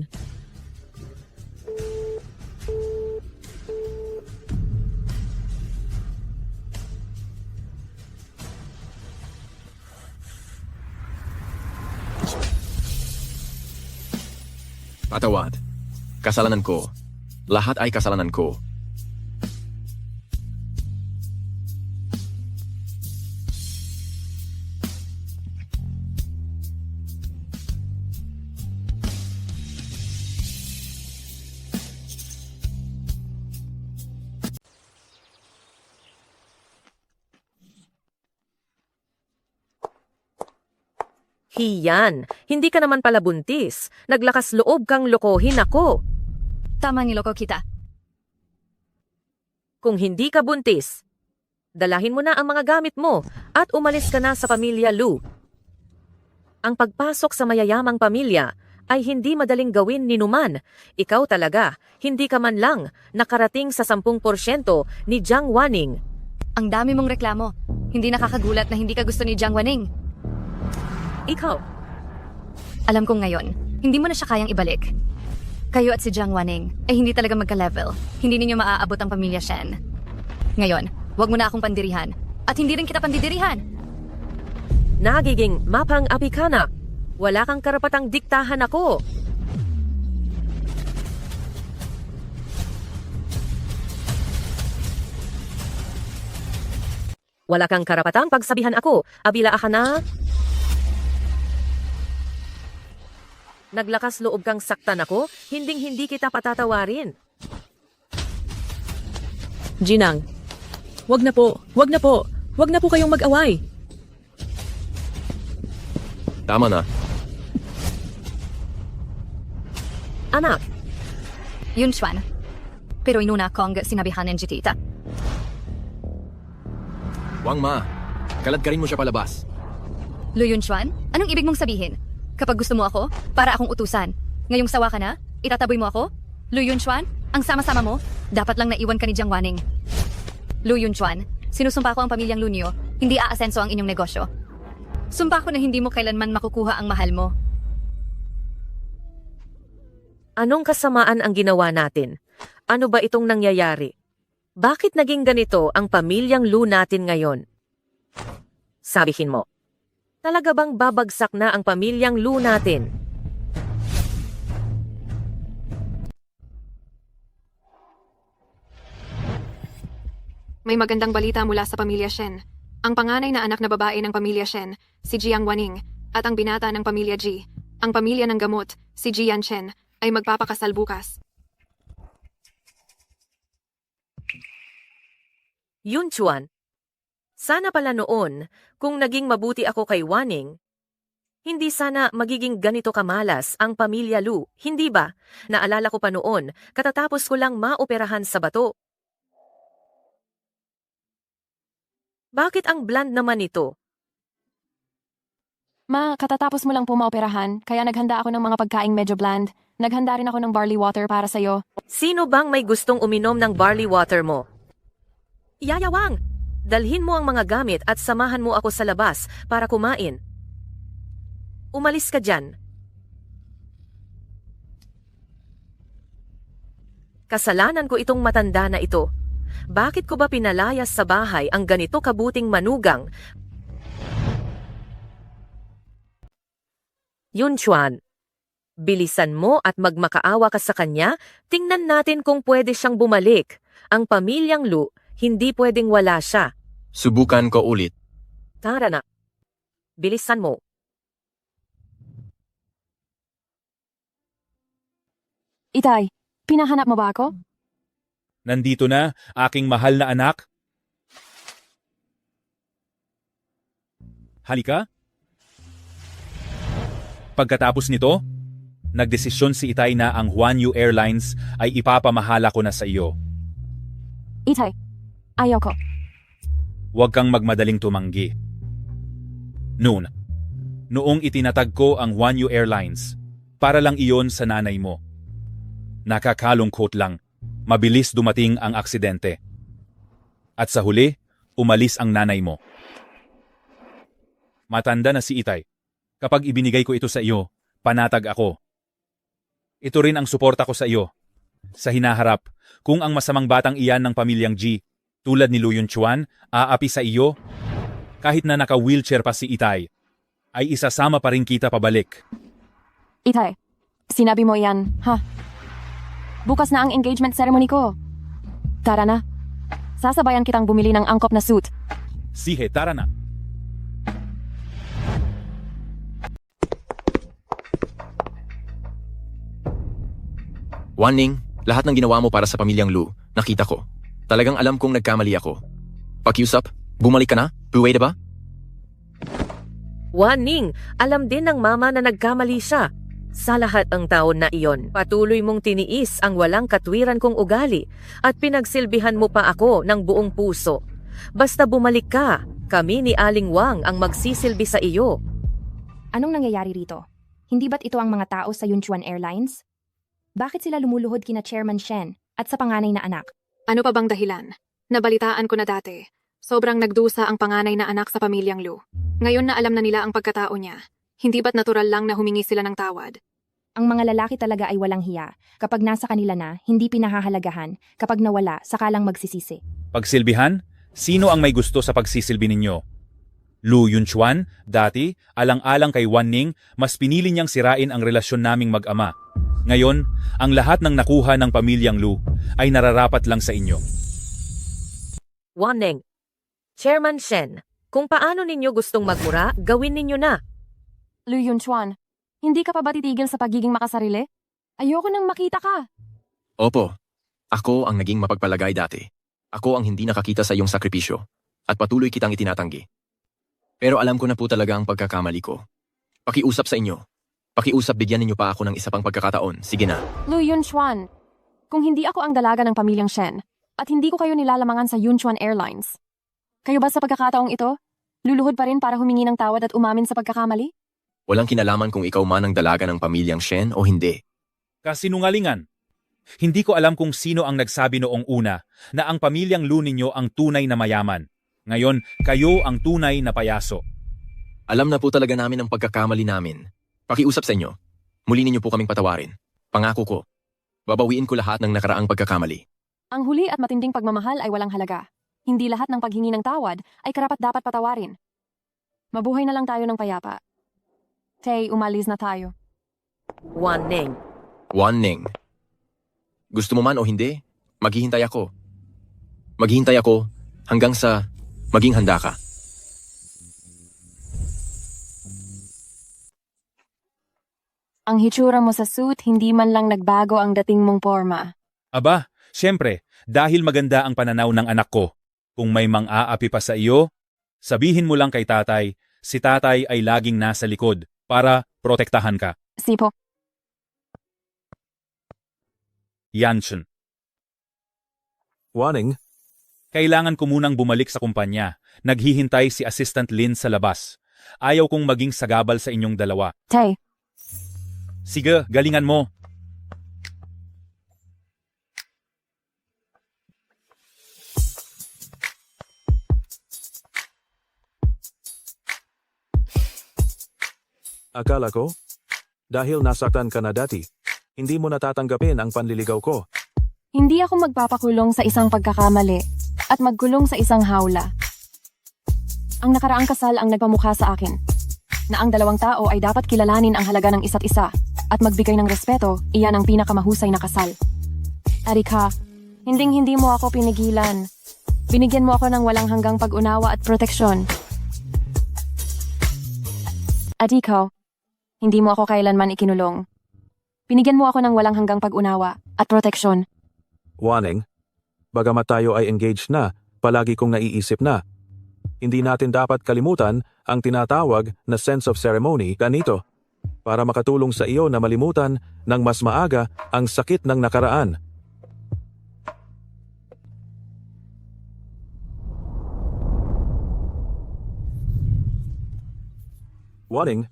Patawad. Kasalanan ko. Lahat ay kasalanan ko. Hiyan, hindi ka naman pala buntis. Naglakas loob kang lokohin ako. Tama niloko kita. Kung hindi ka buntis, dalahin mo na ang mga gamit mo at umalis ka na sa pamilya Lu. Ang pagpasok sa mayayamang pamilya ay hindi madaling gawin ni Numan. Ikaw talaga, hindi ka man lang nakarating sa 10% ni Jiang Wanning. Ang dami mong reklamo. Hindi nakakagulat na hindi ka gusto ni Jiang Wanning. Ikaw. Alam kong ngayon, hindi mo na siya kayang ibalik. Kayo at si Jiang Wanning ay hindi talaga magka-level. Hindi ninyo maaabot ang pamilya Shen. Ngayon, wag mo na akong pandirihan. At hindi rin kita pandidirihan. Nagiging mapang-api ka na. Wala kang karapatang diktahan ako. Wala kang karapatang pagsabihan ako. Abila ka na. Naglakas loob kang saktan ako, hinding-hindi kita patatawarin. Ginang, wag na po, wag na po, wag na po kayong mag-away. Tama na. Anak, Yun Chuan. Pero inuna kong sinabihan ng Jitita. Wang Ma, kaladkarin mo siya palabas. Lu Yun Chuan, anong ibig mong sabihin? Kapag gusto mo ako, para akong utusan. Ngayong sawa ka na, itataboy mo ako? Lu Yun Chuan, ang sama-sama mo, dapat lang naiwan ka ni Jiang Wanning. Lu Yun Chuan, sinusumpa ko ang pamilyang Lu niyo, hindi aasenso ang inyong negosyo. Sumpa ko na hindi mo kailanman makukuha ang mahal mo. anong kasamaan ang ginawa natin? Ano ba itong nangyayari? Bakit naging ganito ang pamilyang Lu natin ngayon? Sabihin mo, talaga bang babagsak na ang pamilyang Lu natin? May magandang balita mula sa pamilya Shen. Ang panganay na anak na babae ng pamilya Shen, si Jiang Wanning, at ang binata ng pamilya Ji, ang pamilya ng gamot, si Ji Yanchen, ay magpapakasal bukas. Yun, Chuan. Sana pala noon, kung naging mabuti ako kay Wanning, hindi sana magiging ganito kamalas ang pamilya Lu, hindi ba? Naalala ko pa noon, katatapos ko lang maoperahan sa bato. Bakit ang bland naman ito? Ma, katatapos mo lang po maoperahan, kaya naghanda ako ng mga pagkaing medyo bland. Naghanda rin ako ng barley water para sa'yo. Sino bang may gustong uminom ng barley water mo? Yayawang! Dalhin mo ang mga gamit at samahan mo ako sa labas para kumain. Umalis ka dyan. Kasalanan ko itong matanda na ito. Bakit ko ba pinalayas sa bahay ang ganito kabuting manugang? Yun, Chuan. Bilisan mo at magmakaawa ka sa kanya, tingnan natin kung pwede siyang bumalik. Ang pamilyang Lu, hindi pwedeng wala siya. Subukan ko ulit. Tara na. Bilisan mo. Itay, pinahanap mo ba ako? Nandito na, aking mahal na anak. Halika. Pagkatapos nito, nagdesisyon si Itay na ang Huanyu Airlines ay ipapamahala ko na sa iyo. Itay, ayoko. Huwag kang magmadaling tumanggi. Noong itinatag ko ang Huanyu Airlines, para lang iyon sa nanay mo. Nakakalungkot lang. Mabilis dumating ang aksidente. At sa huli, umalis ang nanay mo. Matanda na si Itay. Kapag ibinigay ko ito sa iyo, panatag ako. Ito rin ang suporta ko sa iyo. Sa hinaharap, kung ang masamang batang iyan ng pamilyang Ji, tulad ni Lu Yun Chuan, aapi sa iyo, kahit na naka-wheelchair pa si Itay, ay isasama pa rin kita pabalik. Itay, sinabi mo yan, ha? Bukas na ang engagement ceremony ko. Tara na. Sasabayan kitang bumili ng angkop na suit. Sige, tara na. Wanning, lahat ng ginawa mo para sa pamilyang Lu, nakita ko. Talagang alam kong nagkamali ako. Pakiusap, bumalik ka na? Pwede ba? Wanning, alam din ng mama na nagkamali siya. Sa lahat ang taon na iyon, patuloy mong tiniis ang walang katwiran kong ugali at pinagsilbihan mo pa ako ng buong puso. Basta bumalik ka, kami ni Aling Wang ang magsisilbi sa iyo. Anong nangyayari rito? Hindi ba't ito ang mga tao sa Yunchuan Airlines? Bakit sila lumuluhod kina Chairman Shen at sa panganay na anak? Ano pa bang dahilan? Nabalitaan ko na dati. Sobrang nagdusa ang panganay na anak sa pamilyang Lu. Ngayon na alam na nila ang pagkatao niya. Hindi ba't natural lang na humingi sila ng tawad? Ang mga lalaki talaga ay walang hiya. Kapag nasa kanila na, hindi pinahahalagahan. Kapag nawala, saka lang magsisisi. Pagsilbihan? Sino ang may gusto sa pagsisilbi ninyo? Lu Yun Chuan, dati, alang-alang kay Wanning, mas pinili niyang sirain ang relasyon naming mag-ama. Ngayon, ang lahat ng nakuha ng pamilyang Lu ay nararapat lang sa inyo. Wanning, Chairman Shen, kung paano ninyo gustong magmura, gawin ninyo na. Lu Yun Chuan, Hindi ka pa ba titigil sa pagiging makasarili? Ayoko nang makita ka. Opo, ako ang naging mapagpalagay dati. Ako ang hindi nakakita sa iyong sakripisyo at patuloy kitang itinatanggi. Pero alam ko na po talaga ang pagkakamali ko. Pakiusap sa inyo. Pakiusap bigyan ninyo pa ako ng isa pang pagkakataon. Sige na. Lu Yunchuan, kung hindi ako ang dalaga ng pamilyang Shen, at hindi ko kayo nilalamangan sa Yunchuan Airlines, kayo ba sa pagkakataong ito, luluhod pa rin para humingi ng tawad at umamin sa pagkakamali? Walang kinalaman kung ikaw man ang dalaga ng pamilyang Shen o hindi. Kasinungalingan. Hindi ko alam kung sino ang nagsabi noong una na ang pamilyang Lu ninyo ang tunay na mayaman. Ngayon, kayo ang tunay na payaso. Alam na po talaga namin ang pagkakamali namin. Pakiusap sa inyo. Muli ninyo po kaming patawarin. Pangako ko. Babawiin ko lahat ng nakaraang pagkakamali. Ang huli at matinding pagmamahal ay walang halaga. Hindi lahat ng paghingi ng tawad ay karapat-dapat patawarin. Mabuhay na lang tayo ng payapa. Tay, umalis na tayo. Wan-ning. Wan-ning. Gusto mo man o hindi, maghihintay ako. Maghihintay ako hanggang sa maging handa ka. Ang hitsura mo sa suit, hindi man lang nagbago ang dating mong forma. Aba, syempre, dahil maganda ang pananaw ng anak ko. Kung may mang-aapi pa sa iyo, sabihin mo lang kay tatay, si tatay ay laging nasa likod para protektahan ka. Sipo. Yanshin. Waning, Kailangan ko munang bumalik sa kumpanya. Naghihintay si Assistant Lin sa labas. Ayaw kong maging sagabal sa inyong dalawa. Tay. Sige, galingan mo. akala ko, dahil nasaktan ka na dati, hindi mo natatanggapin ang panliligaw ko. Hindi ako magpapakulong sa isang pagkakamali at magkulong sa isang hawla. Ang nakaraang kasal ang nagpamukha sa akin na ang dalawang tao ay dapat kilalanin ang halaga ng isa't isa at magbigay ng respeto, iyan ang pinakamahusay na kasal. Erika, hindi mo ako pinigilan. Binigyan mo ako ng walang hanggang pag-unawa at proteksyon. At ikaw, hindi mo ako kailanman ikinulong. Binigyan mo ako ng walang hanggang pag-unawa at proteksyon. Waning, bagamat tayo ay engaged na, palagi kong naiisip na. Hindi natin dapat kalimutan ang tinatawag na sense of ceremony ganito para makatulong sa iyo na malimutan ng mas maaga ang sakit ng nakaraan. Waning,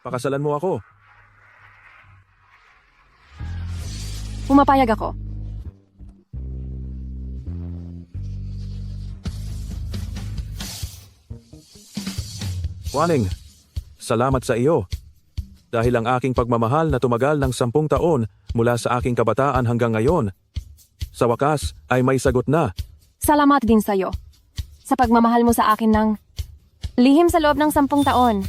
pakasalan mo ako. Pumapayag ako. Waning, salamat sa iyo. Dahil ang aking pagmamahal na tumagal ng 10 taon mula sa aking kabataan hanggang ngayon, sa wakas ay may sagot na. Salamat din sa'yo sa pagmamahal mo sa akin ng lihim sa loob ng 10 taon.